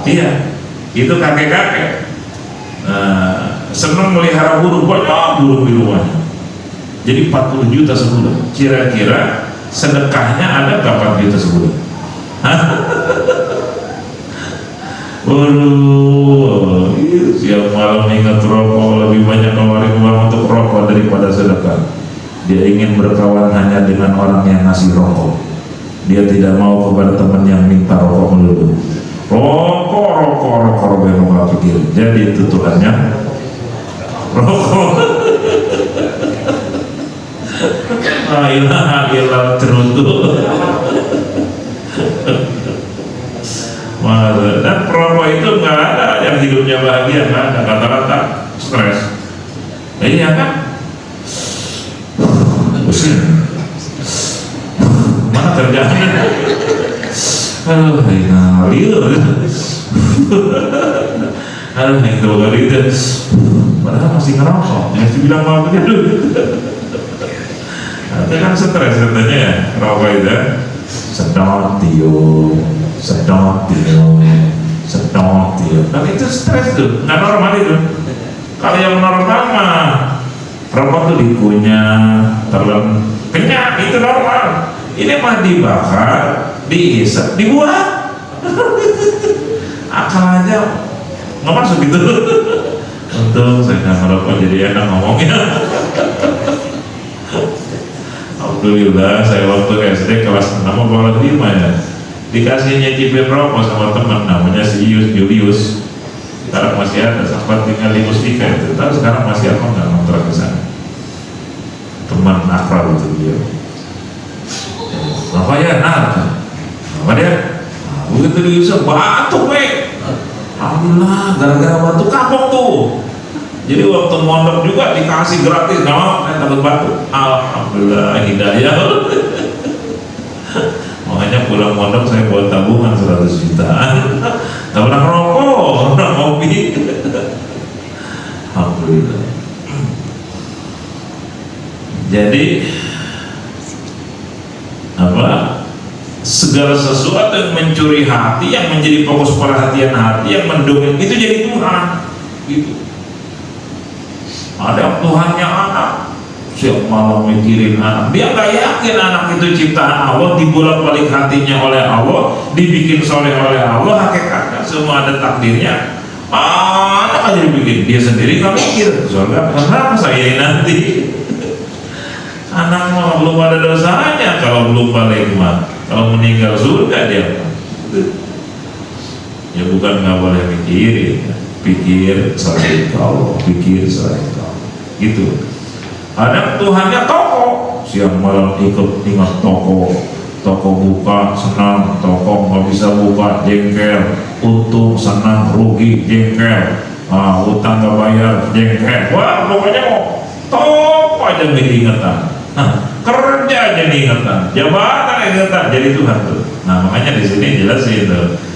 Iya, itu kakek-kakek senang melihara burung, banyak burung di rumahnya. Jadi 40 juta sebulan. Kira-kira sedekahnya ada berapa juta sebulan? Waduh, siang malam ingat rokok, lebih banyak ngeluarin uang untuk rokok daripada sedekah. Dia ingin berkawan hanya dengan orang yang ngasih rokok. Dia tidak mau kepada teman yang minta rokok melulu. Rokok yang nggak pikir. Jadi itu Tuhannya rokok. La ilaha illallah cerutu. Dan perokok itu nggak ada yang hidupnya bahagia, nggak ada, kata-kata stres. Iya kan? Pusing. Mana kerjaannya? Aduh, liur. Aduh, itu kali itu. Padahal masih ngerokok, masih bilang mau begitu. Itu kan stres katanya ya, rokok itu. Sedot tiup. Tapi itu stres tuh, nggak normal itu. Kalau yang normal mah rokok tuh dikunyah, telan, kenyang, itu normal. Ini mah dibakar, dihisap, dibuat. Akal aja nggak masuk gitu. Untung saya nggak merokok jadi enak ngomongnya. Alhamdulillah saya waktu SD kelas 6 atau kelas 5 ya, dikasih nyicipin rokok sama teman namanya si Julius. Sekarang masih ada, sempat tinggal di Mustika itu. Tahu sekarang masih apa nggak ngontrak ke sana? Teman akrab itu dia. Apa ya? Apa dia? Begitu diusap batuk alhamdulillah, gara-gara batuk kapok tuh. Jadi waktu mondok juga dikasih gratis, nggak mau, takut batuk. Alhamdulillah hidayah. Makanya pulang mondok saya buat tabungan 100 jutaan. Nggak pernah rokok, pernah kopi. Alhamdulillah. Jadi segala sesuatu yang mencuri hati, yang menjadi fokus perhatian hati, yang mendongeng itu jadi Tuhan gitu. Ada Tuhannya anak, siap malam mikirin anak, dia nggak yakin anak itu ciptaan Allah, dibolak-balik hatinya oleh Allah, dibikin soleh oleh Allah. Hakikatnya semua ada takdirnya. Anak aja dibikin, dia sendiri nggak mikir surga kenapa saya ini nanti. Anak mah belum ada dosanya kalau belum balik mah. Kalau meninggal surga dia. Ya bukan nggak boleh mikirin, pikir selain Allah, pikir selain Allah, gitu. Ada Tuhannya toko, siang malam ikut ingat toko, toko buka senang, toko nggak bisa buka jengkel, untung senang, rugi jengkel, utang nggak bayar jengkel, wah pokoknya mau toko aja diingatan, kerja aja diingatan, jabatan ingatan, jadi Tuhan tuh. Nah makanya di sini jelasin tuh.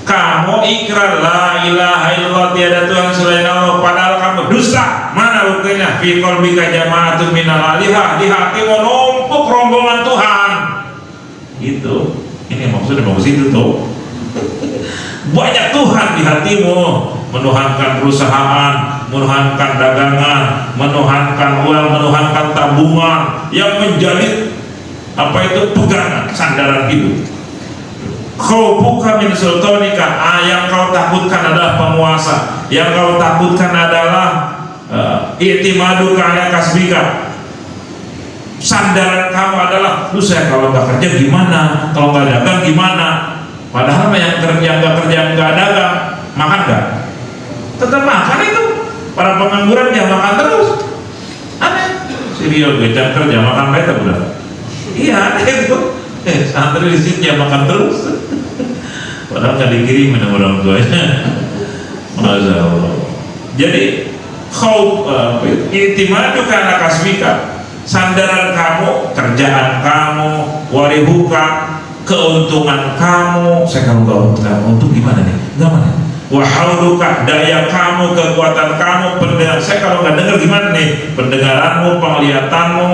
Kamu ikrar la ilaha illallah, tiada Tuhan selain Allah, padahal kamu dusta. Mana buktinya? Fi qalbika jama'atun minal alihah, di hatimu numpuk rombongan Tuhan. Gitu. Ini maksudnya mau ke situ tuh. Banyak Tuhan di hatimu, menuhankan perusahaan, menuhankan dagangan, menuhankan uang, menuhankan tabungan yang menjadi apa itu pegangan, sandaran hidup. Kau buka min sultanika, yang kau takutkan adalah penguasa, yang kau takutkan adalah i'timadu ala kasbika, sandaran kamu adalah saya kalau nggak kerja gimana, kalau nggak dagang gimana. Padahal yang kerja nggak dagang, makan nggak? Tetap makan itu. Para pengangguran yang makan terus, aneh. Serius gecap kerja makan mereka udah. Iya aneh itu. Santri di sini dia makan terus. Padahal nggak dikirim sama orang tuanya. Masya Allah. Jadi kau i'timadu kana kasbika, sandaran kamu, kerjaan kamu, warihuka, keuntungan kamu. Saya kalau nggak untung gimana nih? Gimana? Wahauluka, daya kamu, kekuatan kamu, pendengar. Saya kalau nggak dengar gimana nih? Pendengaranmu, penglihatanmu,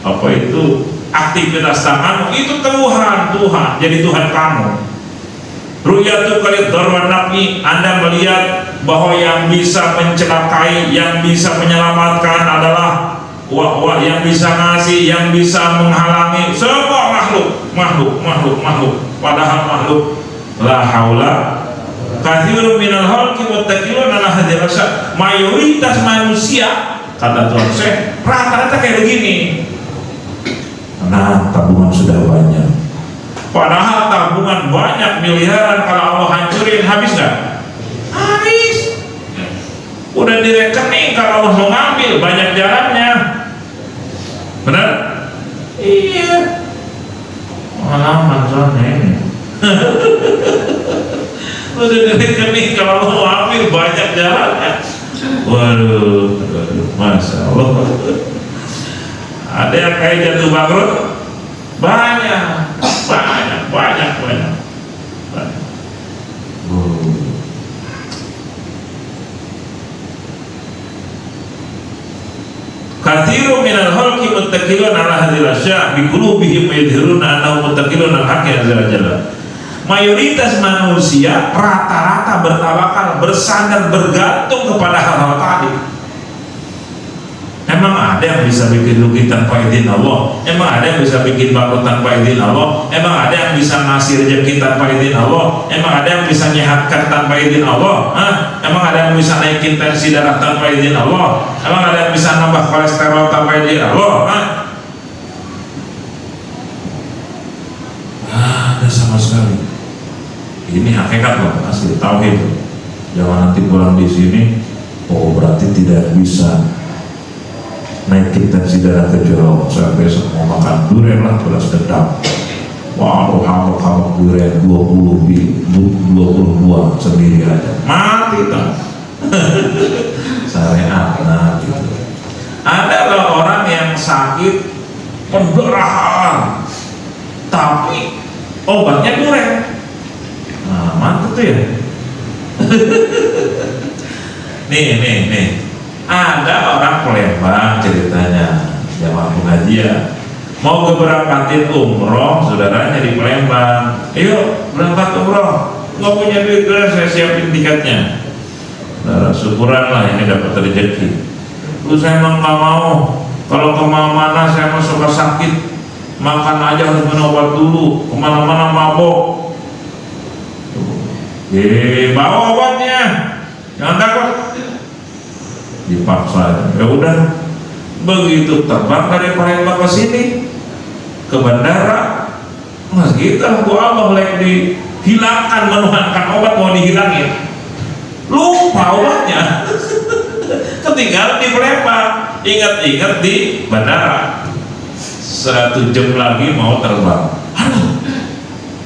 apa itu? Aktivitas tanganmu itu Tuhan, jadi Tuhan kamu. Ru'yatu qalid darwan nafi, Anda melihat bahwa yang bisa mencelakai, yang bisa menyelamatkan adalah yang bisa ngasih, yang bisa menghalangi semua makhluk. Padahal makhluk la haula katsirun minal khalqi muttaqilun ala hadhihi rasya. Mayoritas manusia, kata Tuhan saya, rata-rata kayak begini. Nah, tabungan sudah banyak. Padahal tabungan banyak miliaran, kalau Allah hancurin habis nggak? Habis. Udah di rekening, kalau Allah mau ngambil banyak jalannya. Benar? Iya. Pengalaman soalnya ini. Udah di rekening, kalau Allah mau ambil banyak jalannya. Waduh, Masya Allah. Ada yang kayak jatuh bangkrut banyak. Katsirun minal khalqi muttaqilun ala hadhil asya' bi qulubihim yadhhiruna annahum muttaqilun al haqqi azza wa jalla. Mayoritas manusia rata-rata bertawakal, bersandar, bergantung kepada hal-hal tadi. Emang ada yang bisa bikin rugi tanpa izin Allah? Emang ada yang bisa bikin bangkrut tanpa izin Allah? Emang ada yang bisa ngasih rezeki tanpa izin Allah? Emang ada yang bisa nyehatkan tanpa izin Allah? Emang ada yang bisa naikin tensi darah tanpa izin Allah? Emang ada yang bisa nambah kolesterol tanpa izin Allah? Ada sama sekali. Ini hakikat loh, asli tauhid. Jangan nanti pulang di sini, oh berarti tidak bisa naikin tensi darah kecuali saya besok mau makan durian lah, belas dendam. Waduh, hamil durian 20 buah sendiri aja, mati tak. Syariat, nah gitu. Ada loh orang yang sakit pendarahan, tapi obatnya durian. Nah, mantap tuh ya. Nih. Ada orang Palembang ceritanya, jamaah pengajian mau keberangkatin umroh, saudaranya di Palembang. Ayo berangkat umroh, nggak punya duit, saya siapin tiketnya. Nah, syukuran lah ini dapat rezeki. Lu saya emang nggak mau, kalau kemana-mana saya mau suka sakit, makan aja harus minum obat dulu, kemana-mana mabok. Bawa obatnya, jangan takut. Dipaksa, ya udah. Begitu terbang dari Palembang ke sini, ke bandara, mas kita gua Allah lagi di hilangkan, menuhankan obat mau dihilangin, lupa obatnya. Ketinggalan di Palembang, ingat-ingat di bandara. 1 jam lagi mau terbang, aduh,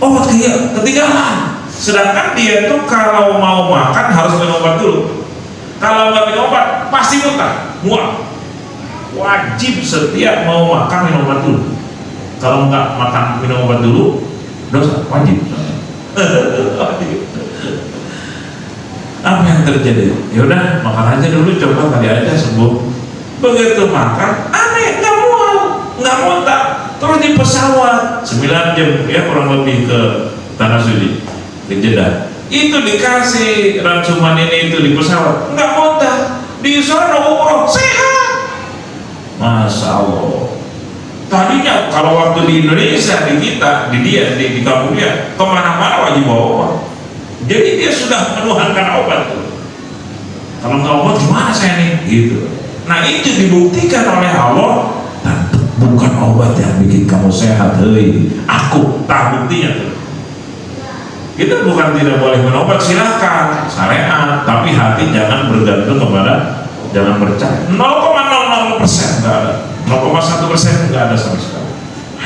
obat ketinggalan. Sedangkan dia tuh kalau mau makan harus minum obat dulu. Kalau nggak minum obat pasti mual. Wajib setiap mau makan minum obat dulu. Kalau nggak makan minum obat dulu dosa, wajib. Apa yang terjadi? Yaudah makan aja dulu, coba kali aja sembuh. Begitu makan, aneh, nggak muntah. Terus di pesawat 9 jam ya kurang lebih ke Tanah Suci, ke Jeddah. Itu dikasih rangsuman ini itu di pesawat, nggak muntah. Di sana umroh sehat, masya Allah. Tadinya kalau waktu di Indonesia, di kita, di kampung dia, kemana-mana wajib bawa obat. Jadi dia sudah menuhankan obat tuh. Kalau nggak obat gimana saya nih? Gitu. Nah itu dibuktikan oleh Allah. Dan bukan obat yang bikin kamu sehat, hei. Aku tak buktinya tuh. Kita bukan tidak boleh menobat, silakan syariat, tapi hati jangan bergantung kepada, jangan percaya. 0,00% nggak ada, 0,1% nggak ada sama sekali.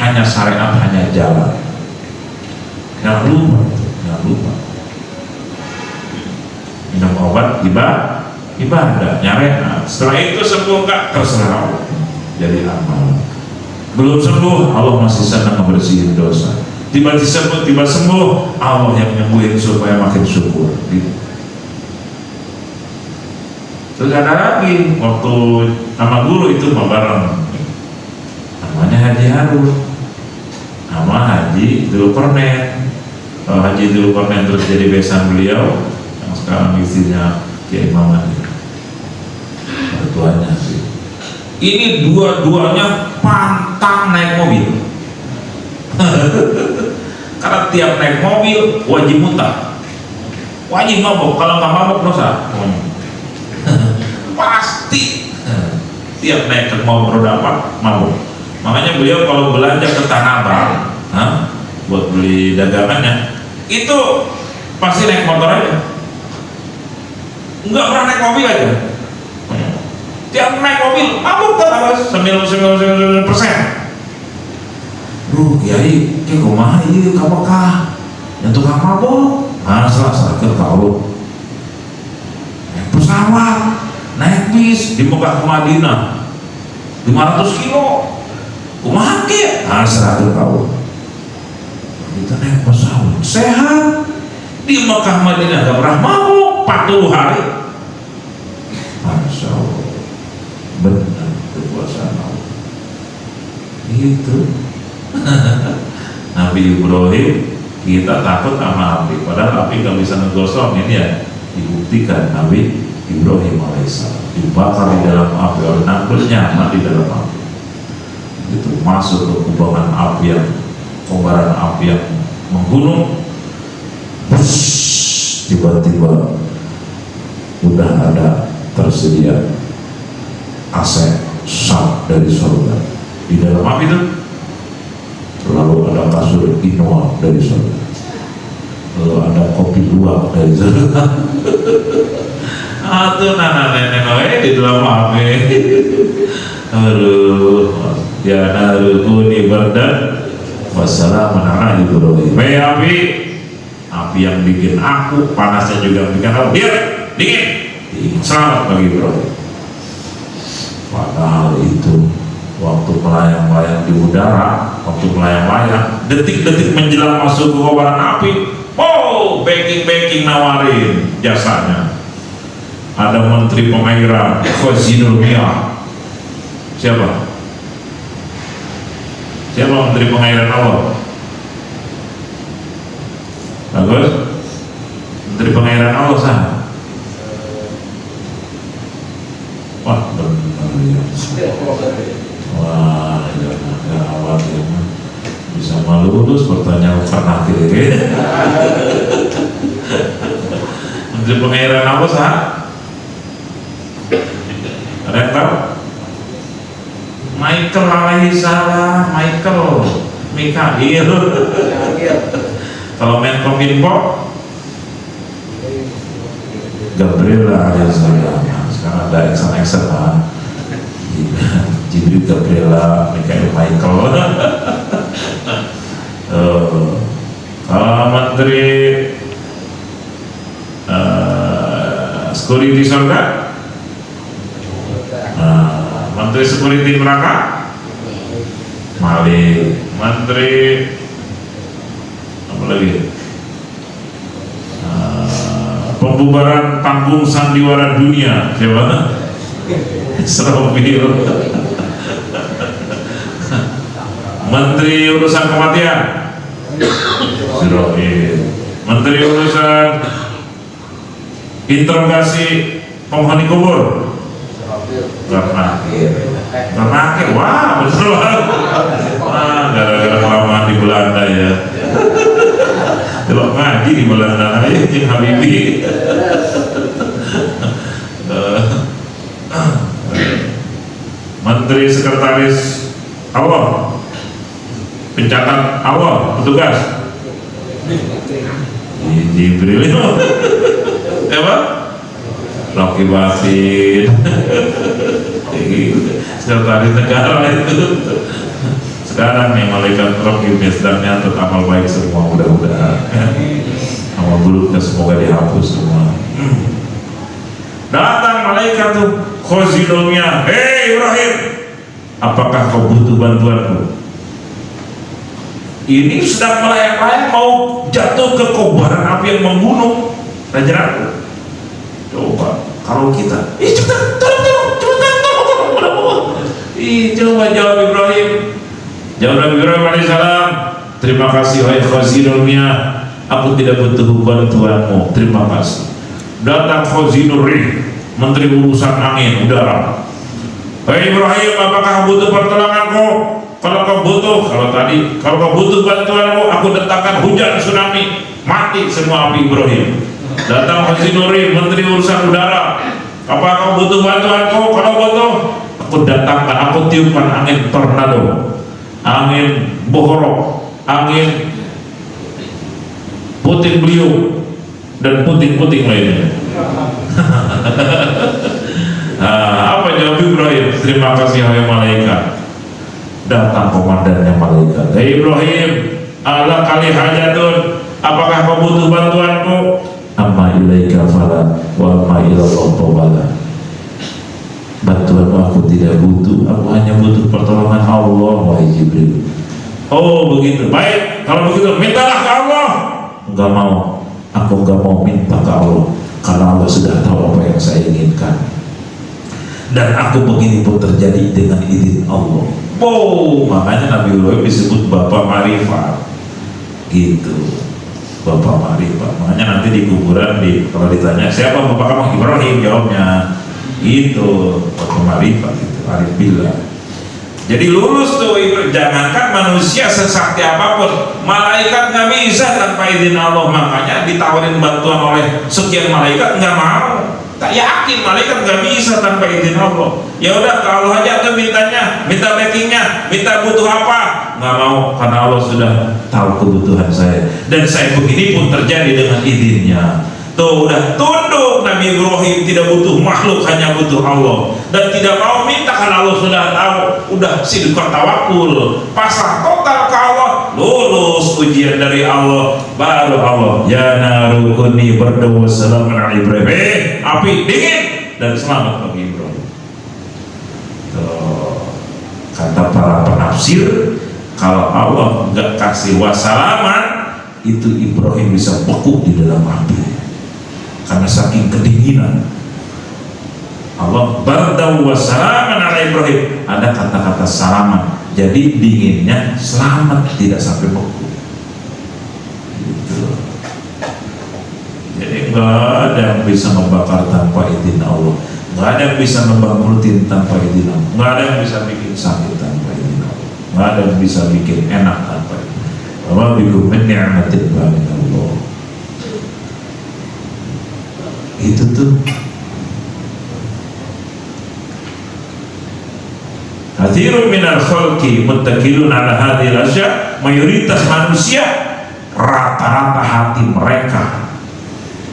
Hanya syariat, hanya jalan. Jangan lupa. Minum obat ibadah, nyariat. Setelah itu sembuh nggak, terserah Allah. Jadi amal. Belum sembuh, Allah masih senang membersihin dosa. Tiba sembuh, Allah yang nyembuhin supaya makin syukur. Terus ada lagi waktu sama guru itu bareng, namanya Haji Harun, nama Haji Dzulkarnain. Haji Dzulkarnain terus jadi besan beliau yang sekarang istrinya Kiai Maman, mertuanya. Ini dua-duanya pantang naik mobil. Karena tiap naik mobil wajib muntah, wajib mabuk. Kalau nggak mabuk dosa. Pasti tiap naik ke mobil roda 4 mabuk. Makanya beliau kalau belanja ke Tanah Abang buat beli dagangannya itu pasti naik motor aja, nggak pernah naik mobil aja. Tiap naik mobil mabuk terus 99%. Duh, Kiai, kumaha ieu ka Mekah? Yang tukang mabok, salah ke Allah. Naik pesawat, naik bis di Mekah ke Madinah 500 kilo. Kumaha kieu? Salah ke Allah. Kita naik pesawat, sehat di Mekah Madinah gak pernah mabok 40 hari. Masya Allah, benar kekuasaan Allah. Itu. Nabi Ibrahim, kita takut sama api, padahal api gak bisa ngegosong. Ini ya dibuktikan Nabi Ibrahim alaihissalam dibakar di dalam api oleh nangkulnya, mati dalam api. Itu masuk ke kubangan api yang kobaran api yang menggunung. Tiba-tiba udah ada tersedia AC sap dari surga di dalam api itu. Lalu ada kasur quinoa dari surga, lalu ada kopi luwak dari surga. Tuh nenek di dalam api. Aduh, ya narukuni berdan wassalamun ala Ibrahim. Api yang bikin aku, panasnya juga bikin aku dingin. Selamat bagi Ibrahim. Padahal itu waktu melayang-layang di udara, detik-detik menjelang masuk ke kobaran api, banking nawarin jasanya. Ada Menteri Pengairan Khazinul Miyah. Siapa Menteri Pengairan Allah? Bagus. Menteri Pengairan Allah sah. Wah, benar ya. Wah, ya awal ya, bisa lulus pertanyaan pernah kira-kira. Menteri Pengairan apa sah? Ada yang tahu? Michael alaihissalam, Mikail. Kalau Menkominfo Gabriela alaihissalam. Sekarang ada Exxon lah. Jibril, Gabriela, Michael. Kalau Menteri Security surga, Menteri Security neraka, Malik. Menteri apa lagi? Pembubaran panggung sandiwara dunia, siapa? Israfil. Menteri urusan kematian, Israfil. Menteri urusan interogasi penghuni kubur, Karena wah betul banget. Gara-gara kelamaan di Belanda ya. Kalau ngaji di Belanda aja yang Habibie. Menteri Sekretaris Allah, pencatat Allah, petugas Jibril. Apa? Rocky Batin. Sekretaris negara itu. Sekarang nih malaikat Rocky Mesdannya untuk amal baik semua, mudah-mudahan amal buruknya semoga dihapus semua. Datang malaikat tuh khozinumnya, hei Ibrahim, apakah kau butuh bantuanku? Ini sedang melayang-layang mau jatuh ke kobaran api yang membunuh Raja Ratu. Coba kalau kita, cepetan, tolong, coba jawab Ibrahim. Jawab Nabi Ibrahim alaihissalam, terima kasih wahai khazinul miyah, aku tidak butuh bantuanmu, terima kasih. Datang khazinur rih, menteri urusan angin udara. Hei Ibrahim, apakah butuh pertolonganku? Kalau kau butuh bantuanmu, aku datangkan hujan tsunami, mati semua api Ibrahim. Datang khazinur rih, menteri urusan udara. Apakah kau butuh bantuanku? Kalau butuh, aku datangkan, aku tiupkan angin tornado, angin bohorok, angin puting beliung dan puting-puting lainnya. Apa jawab Ibrahim? Terima kasih wahai malaikat. Datang komandannya malaikat. Hei Ibrahim, ala kali hajatun, apakah kau butuh bantuanku? Amma ilaika fala wa amma ilallah tawala. Bantuan aku tidak butuh, aku hanya butuh pertolongan Allah wahai Jibril. Oh begitu, baik, kalau begitu mintalah ke Allah. Enggak mau, aku enggak mau minta ke Allah, karena Allah sudah tahu apa yang saya inginkan. Dan aku begini pun terjadi dengan izin Allah. Oh, makanya Nabi Ibrahim disebut Bapak Marifat. Gitu, Bapak Marifat. Makanya nanti di kuburan kalau ditanya siapa bapak kamu, Ibrahim, jawabnya itu Bapak Marifat, itu Arif Billah. Jadi lulus tuh, jangankan manusia sesakti apapun, malaikat nggak bisa tanpa izin Allah. Makanya ditawarin bantuan oleh sekian malaikat nggak mau. Tak yakin malaikat nggak bisa tanpa izin Allah. Ya udah kalau aja tuh mintanya, minta backingnya, minta butuh apa, nggak mau karena Allah sudah tahu kebutuhan saya dan saya begini pun terjadi dengan izinnya. Tuh udah tunduk Nabi Ibrahim, tidak butuh makhluk, hanya butuh Allah, dan tidak mau minta karena Allah sudah tahu. Udah sidqat tawakul, pasrah total ke Allah, lulus ujian dari Allah, baru Allah ya naru kuni berdoa salamun ala Ibrahim, api dingin dan selamat bagi Ibrahim. Tuh, kata para penafsir, kalau Allah nggak kasih wassalaman, itu Ibrahim bisa beku di dalam api karena saking kedinginan. Allah bardau wa salaman ala Ibrahim, ada kata-kata salaman, jadi dinginnya selamat, tidak sampai beku gitu. Jadi nggak ada yang bisa membakar tanpa izin Allah, nggak ada yang bisa membangkrutin tanpa izin Allah, nggak ada yang bisa bikin sakit tanpa izin Allah, nggak ada yang bisa bikin enak tanpa izin Allah. Bikum min ni'matin fa min Allah. Itu tuh hadirun minal khalqi muttakilun ala hadhil asya, mayoritas manusia rata rata-rata hati mereka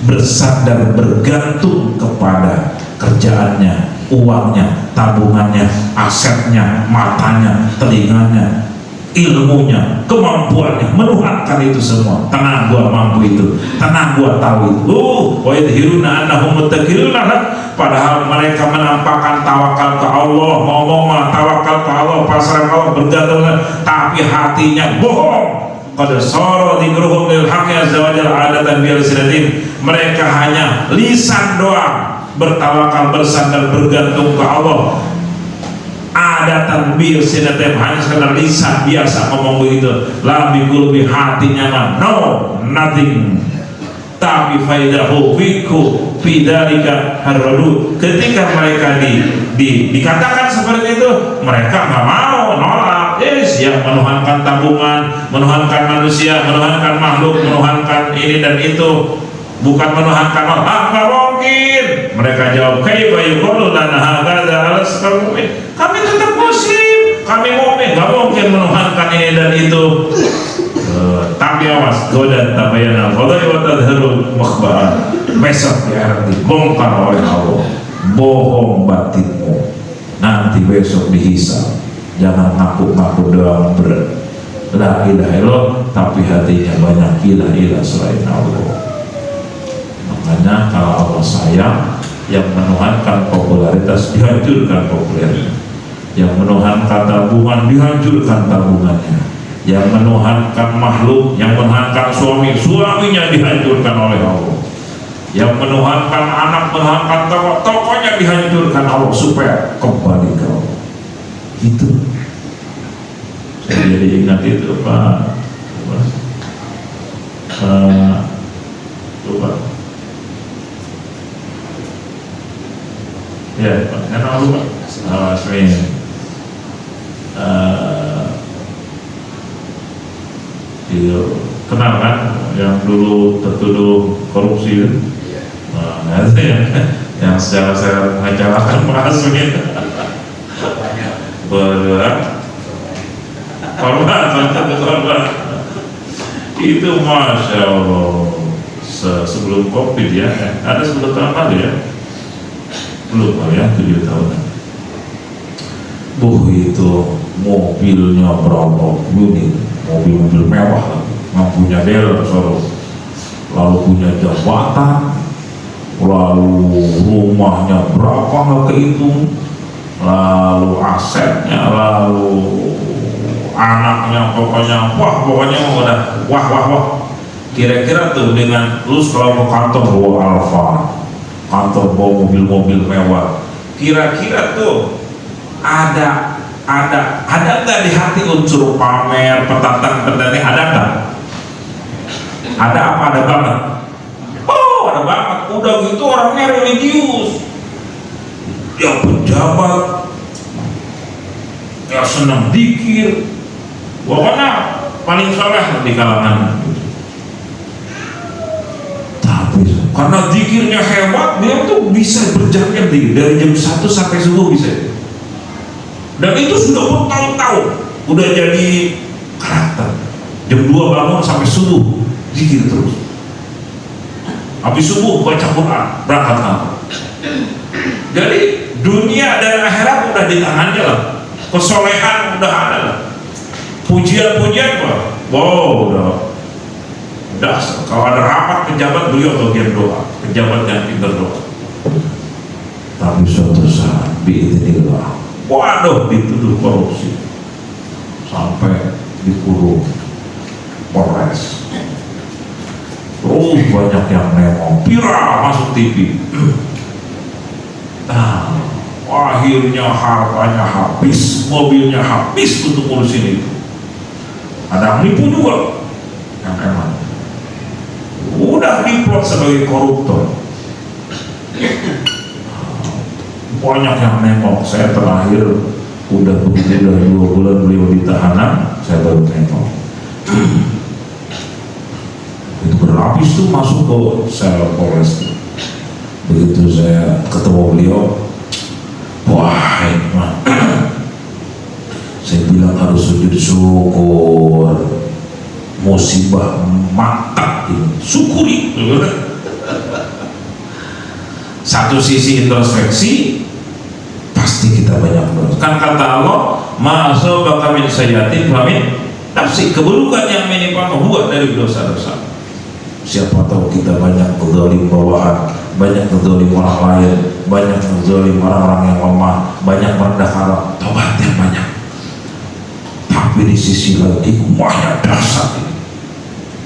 bersandar bergantung kepada kerjaannya, uangnya, tabungannya, asetnya, matanya, telinganya, ilmunya, kemampuannya, menuhankan itu semua. Tenang, gua mampu itu, tenang, gua tahu itu. Wa yadhiruna annahum muttaqiluna, padahal mereka menampakkan tawakal ke Allah, ngomong mah tawakal ke Allah, pasrah ke Allah, bergantung, tapi hatinya bohong. Qad sara dzikruhum lil haqqi azza wa jalla adatan bi alsinatin, mereka hanya lisan doang bertawakal, bersandar, bergantung ke Allah, adatan bir sinatem, hanya sekedar lisan biasa ngomong begitu. La biqulbi, hatinya mah no, nothing. Tapi faidahu fiku fidzalika harradu, ketika mereka dikatakan seperti itu, mereka nggak mau, nolak. Yes, yang menuhankan tabungan, menuhankan manusia, menuhankan makhluk, menuhankan ini dan itu, bukan menuhankan Allah. Nggak mungkin. Mereka jawab, kaifa yuqalu lana hadza alasna mu'min, kami tetap muslim, kami mukmin, nggak mungkin menuhankan ini dan itu. Tapi awas, godan tabayana fadai wa tadharul makhbaran, besok di akhirat dibongkar oleh Allah bohong batinmu, nanti besok dihisab. Jangan ngaku-ngaku doang la ilaha illallah tapi hatinya banyak ilah selain Allah. Makanya kalau Allah sayang, yang menuhankan popularitas dihancurkan popularitasnya, yang menuhankan tabungan dihancurkan tabungannya, yang menuhankan makhluk, yang menuhankan suaminya dihancurkan oleh Allah, yang menuhankan anak, menuhankan tokonya dihancurkan Allah supaya kembali ke Allah. Itu saya jadi ingat itu Pak, coba ya Pak, kenal lu Pak? Asmin, kenal kan yang dulu tertuduh korupsi kan? Nah, itu yang secara saya mengacarakan Pak Asmin. korban itu Masya Allah. Sebelum Covid ya, ada 10 tahun lalu ya, belum ya, 7 tahun. Itu mobilnya berapa unit, mobil mewah, punya dealer Solo, lalu punya jabatan, lalu rumahnya berapa nggak kehitung, lalu asetnya, lalu anaknya, pokoknya udah wah. Kira-kira tuh dengan lu kalau ke kantor bawa Alfa, kantor bawa mobil-mobil mewah, kira-kira tuh ada nggak di hati unsur pamer, petantang, ada nggak? Ada apa? Ada banget. Oh, ada banget. Udah gitu orangnya religius, yang pejabat, yang senang dikir, pokoknya paling soleh di kalangan. Tapi karena dikirnya hebat, dia tuh bisa berjam-jam dari jam 1 sampai subuh bisa. Dan itu sudah bertahun-tahun, udah jadi karakter. Jam 2 bangun sampai subuh, zikir terus. Habis subuh baca Quran, berangkat kantor. Jadi dunia dan akhirat udah di tangannya lah. Kesolehan udah ada lah. Pujian-pujian udah. Kalau ada rapat pejabat, beliau bagian doa, pejabat yang pintar doa. Tapi suatu saat biidznillah, waduh, dituduh korupsi sampai dikurung Polres. Terus banyak yang nengok, viral masuk TV. Nah, akhirnya hartanya habis, mobilnya habis untuk ngurusin itu. Ada yang nipu juga, yang emang udah diplot sebagai koruptor. Banyak yang nengok. Saya terakhir udah 2 bulan beliau di tahanan, saya baru nengok. Itu berlapis tuh masuk ke sel Polres. Begitu saya ketemu beliau, wah saya bilang harus sujud syukur. musibah mantap ini, syukuri. Satu sisi introspeksi, pasti kita banyak dosa. Kan kata Allah, ma'asabaka min sayyi'atin fa min nafsi, keburukan yang menimpa membuat dari dosa-dosa. Siapa tahu kita banyak berzalim bawaan, banyak berzalim orang lain, banyak berzalim orang-orang yang lemah, banyak merendahkan orang, tobat yang banyak. Tapi di sisi lain hikmahnya dasar ini.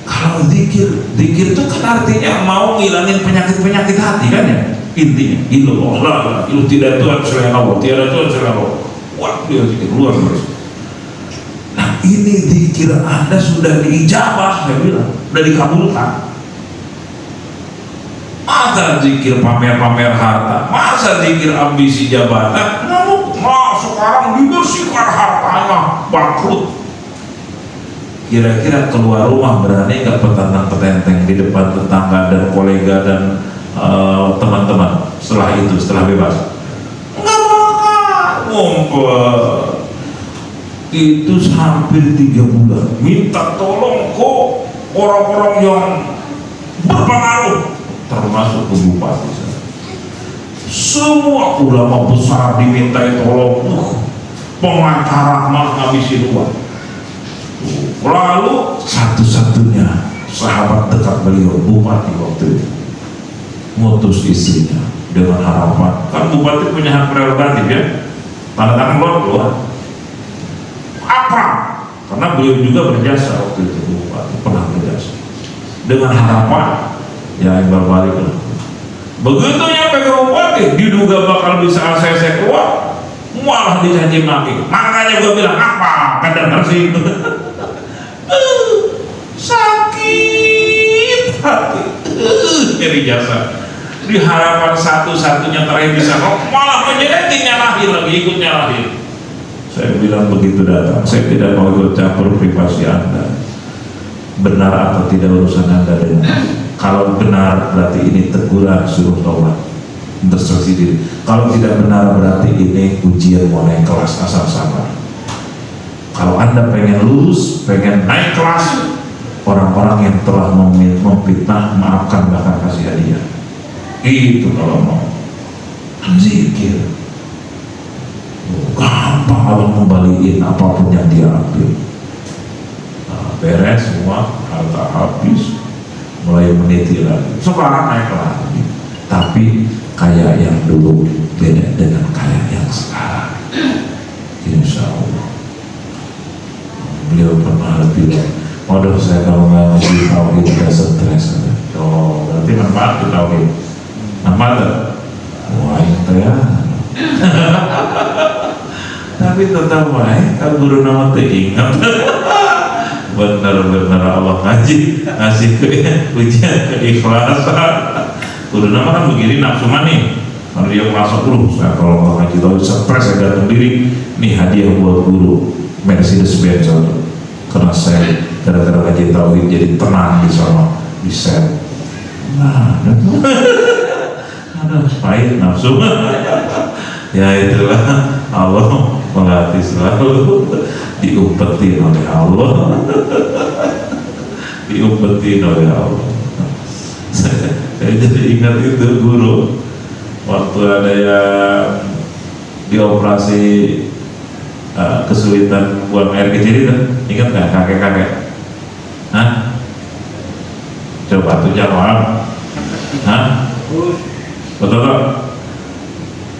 Kalau zikir itu kan artinya mau ngilangin penyakit-penyakit hati kan ya. Intinya ilallah, itu tidak Tuhan selain Allah, tiada Tuhan selain Allah. Wah, dia zikir luar biasa. Nah, ini zikir Anda sudah diijabah, saya bilang, sudah dikabulkan. Masa zikir pamer-pamer harta, masa zikir ambisi jabatan, namun sekarang dibersihkan hartanya, bangkrut. Kira-kira keluar rumah berani nggak petantang-petenteng di depan tetangga dan kolega dan teman-teman setelah bebas? Nggak bakal ngumpet. Itu hampir 3 bulan minta tolong kok orang-orang yang berpengaruh, termasuk ke bupati. Semua ulama besar dimintai tolong, pengacara mah ngabisin uang. Lalu satu-satunya sahabat dekat beliau, bupati waktu itu, ngutus istrinya dengan harapan, kan bupati punya hak prerogatif ya, tanda tangan keluar apa? Karena beliau juga berjasa waktu itu, bupati pernah berjasa, dengan harapan ya imbal balik lah. Begitu nyampe ke bupati, diduga bakal bisa ACC keluar, malah dicaci maki. Makanya gue bilang apa? Kadang sih sakit hati, nyeri jasa. Di harapan satu-satunya terakhir bisa malah menyeretnya lahir lagi, ikutnya lahir. Saya bilang begitu datang, saya tidak mau ikut campur privasi Anda. Benar atau tidak urusan Anda dengan. Kalau benar berarti ini teguran, suruh taubat, introspeksi diri. Kalau tidak benar berarti ini ujian mau naik kelas, asal sabar. Kalau Anda pengen lulus, pengen naik kelas, orang-orang yang telah memfitnah, maafkan, bahkan kasih hadiah. Itu kalau mau zikir gampang Allah membalikin apapun yang dia ambil. Nah, beres semua, harta habis, mulai meniti lagi, sekarang naik lagi. Tapi kaya yang dulu beda dengan kaya yang sekarang, insya Allah. Beliau pernah bilang, waduh saya kalau nggak ngaji tauhid udah stres. Oh, berarti manfaat ke tauhid. Manfaat? Wah itu ya. Tapi tetap baik, kan guru nama teringat. Benar-benar Allah ngasih ujian keikhlasan. Guru nama kan begini nafsu mani. Kalau dia merasa saya kalau nggak ngaji tauhid stres, saya gantung diri. Nih hadiah buat guru Mercedes Benz, karena saya gara-gara ngaji tauhid jadi tenang di sana, di set. Nah, ada pahit nafsu. Ya itulah Allah melatih selalu diumpetin oleh Allah. Diumpetin oleh Allah. Saya jadi ingat itu guru waktu ada yang dioperasi kesulitan buang air kecil itu, ingat nggak kakek-kakek? Hah? Coba tuh jawab. Hah? Betul tak?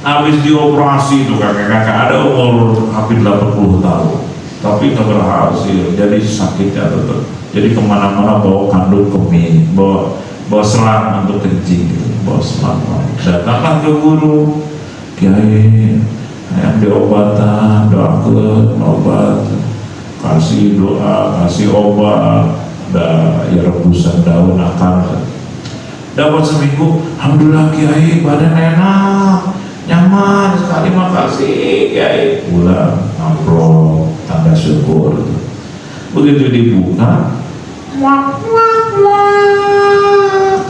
Habis dioperasi itu kakek-kakek, ada umur hampir 80 tahun, tapi nggak berhasil. Jadi sakitnya tetap. Jadi kemana-mana bawa kandung kemih, bawa selang untuk kencing, gitu. Bawa selang. Datanglah ke guru, kiai, yang diobatan, doakan, obat, kasih doa, kasih obat, ya rebusan daun akar. Dapat seminggu, alhamdulillah kiai, badan enak, nyaman sekali, makasih kiai. Pulang, amplop, tanda syukur. Begitu dibuka, wak wak wak.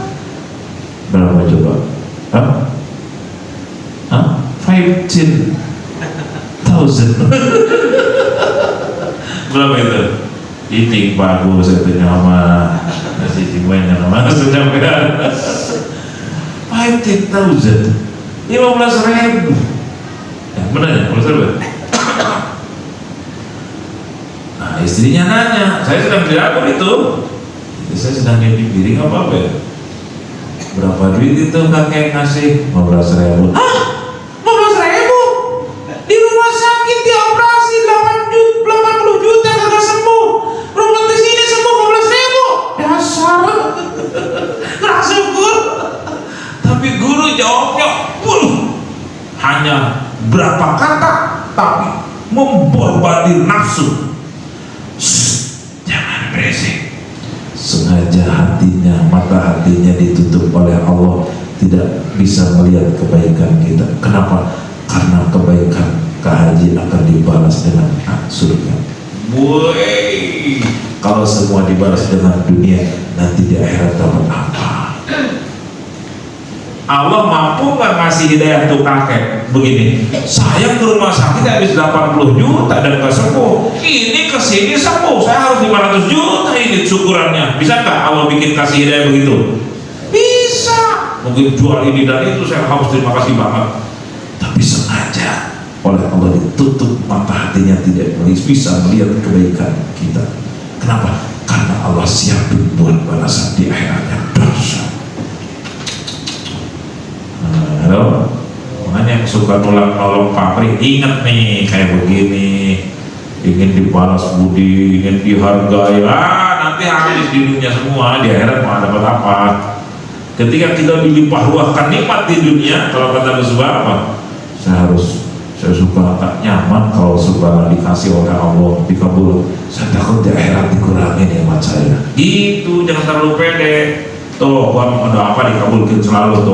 Berapa coba? Hah? 15,000. Berapa itu? Ini bagus itu nama nasi cimanya nama sudah benar 15,000 ya benar ya 15,000. Nah istrinya nanya, saya sedang di dapur itu, saya sedang nyuci piring apa ya, berapa duit itu kakek ngasih? 15.000. Hah? 15.000? Di rumah sakit dioperasi 80 juta kagak sembuh. Rumah di sini sembuh 15.000. Dasar. Nggak syukur. Tapi guru jawabnya, hanya berapa kata, tapi memborbadir nafsu. Jangan berisik. Sengaja hatinya, mata hatinya ditutup oleh Allah, tidak bisa melihat kebaikan kita. Kenapa? Karena kebaikan kehaji akan dibalas dengan surga. Woi, kalau semua dibalas dengan dunia, nanti di akhirat dapat apa? Allah mampu nggak ngasih hidayah tuh kakek begini, saya ke rumah sakit habis 80 juta dan nggak sembuh, ini kesini sembuh, saya harus 500 juta ini syukurannya, bisa nggak Allah bikin kasih hidayah begitu? Bisa, mungkin jual ini dan itu, saya harus terima kasih banget. Tapi sengaja oleh Allah ditutup mata hatinya, tidak bisa melihat kebaikan kita. Kenapa? Karena Allah siapin buat balasan di akhiratnya dahsyat. Halo, makanya yang suka nolong pabrik, ingat nih kayak begini, ingin dibalas budi, ingin dihargai, nanti habis di dunia semua, di akhirat mau dapat apa? Ketika kita dilimpah ruahkan nikmat di dunia, kalau kata Gus apa? Saya suka tak nyaman kalau suka dikasih oleh Allah dikabul. Saya takut di akhirat dikurangi nikmat saya. Itu jangan terlalu pede. Tuh, Bang, ada apa dikabulkan selalu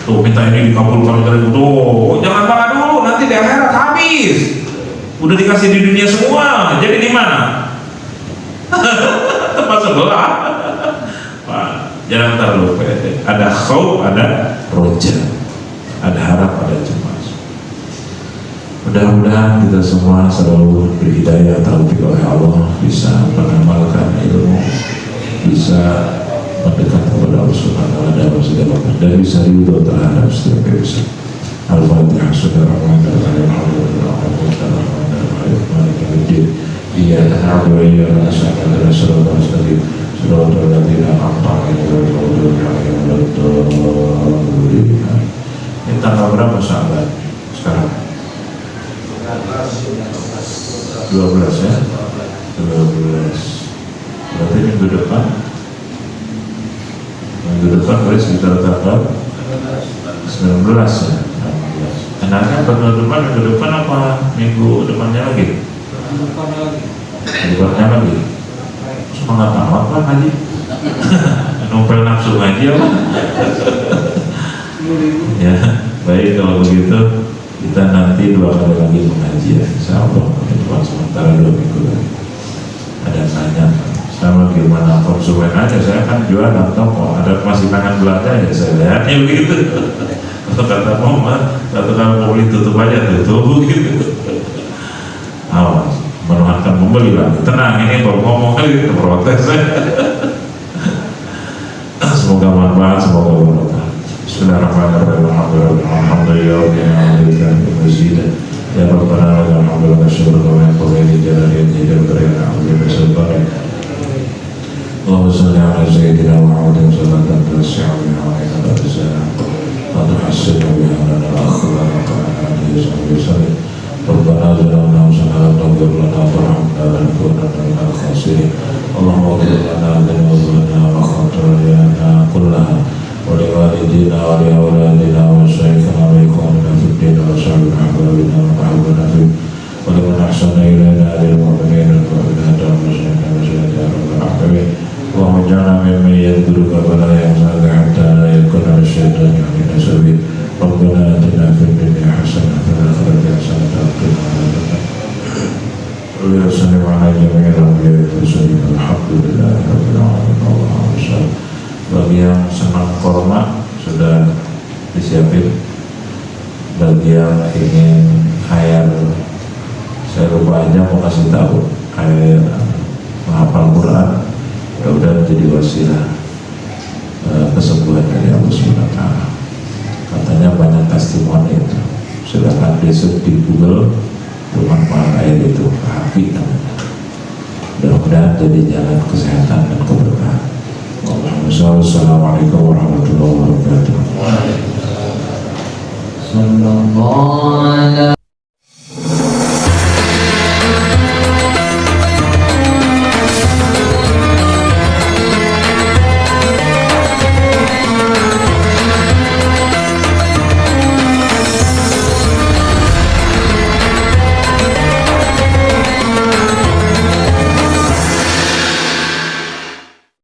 tuh minta ini dikabulkan dari itu, jangan bangga dulu, nanti di akhirat habis, udah dikasih di dunia semua, jadi di mana? Tempat sebelah. Jangan terlalu pede, ada khauf, ada roja, ada harap, ada cemas. Mudah-mudahan kita semua selalu berhidayah taufik oleh Allah, bisa mengamalkan ilmu, bisa mendekat kepada Allah Subhanahu wa ta'ala segala dan bisa ridho terhadap setiap urusan. Al-Fatihah. Bismillahirrahmanirrahim. Alhamdulillahirrahmanirrahim. Maliki yaumiddin. Iyyaka na'budu wa iyyaka nasta'in. Ihdinas siratal mustaqim. Siratal ladzina an'amta 'alaihim ghairil maghdubi 'alaihim waladdallin. Ini tanggal berapa sahabat sekarang? 12 ya? 12. Berarti minggu depan berarti sekitar tanggal 19 ya. Enaknya minggu depan apa minggu depannya lagi? Minggu depannya lagi. Semangat amat lah haji. Numpel nafsu ngaji apa? Ya, baik kalau begitu kita nanti 2 kali lagi mengaji ya. Insyaallah sementara 2 minggu lagi. Ada nanya sama gimana konsumen aja, saya kan jual dan toko, ada masih tangan belanja ya saya lihatnya begitu. Kalau kata Muhammad, kalau mau beli tutup aja tutup gitu. Awas, menuhankan membeli lagi. Tenang, ini baru ngomong kali itu protes. Semoga manfaat, semoga berkah. Bismillahirrahmanirrahim. Alhamdulillah. Ya Rabbana lakal hamdu wa syukur wa yanbaghi li jalali wajhika wa karimati. Allahumma salli ala sayyidina Muhammadin sallallahu alaihi wasallam wa ala alihi wasallam wa tuhassinu biha lana al-akhlaq wa alihi wasallam. Rabbana zalamna anfusana wa taghfir lana warhamna lanakunanna minal khasirin. Allahumma ighfir lana dhunubana wa khatayana kullaha wa liwalidina wa li awladina wa shaykhina wa ikhwanina fid din wa sa'il ahbabina wa ahbabina fi wa liman ahsana ilayna lil mu'minina wal mu'minati wal muslimina wa ya rabbal alamin. Allahumma ja'alna mimman yadhkuruka wa la yansaaka hatta la yakuna asy-syaitanu alaihi sabil. Rabbana atina fid dunya hasanah wa fil akhirati hasanah wa qina adzabannar. Wa sallallahu ala jami'il anbiya'i wa mursalin. Alhamdulillahi rabbil alamin. Allahumma shalli. Bagi yang senang korma sudah disiapin. Bagi yang ingin air, saya lupa aja mau kasih tahu air menghafal Quran, ya udah jadi wasilah kesembuhan dari Allah Subhanahu wa Ta'ala. Katanya banyak testimoni itu. Silakan besok di Google rumah makan air itu Hafi namanya. Mudah-mudahan jadi jalan kesehatan dan keberkahan. Wassalamualaikum warahmatullahi wabarakatuh.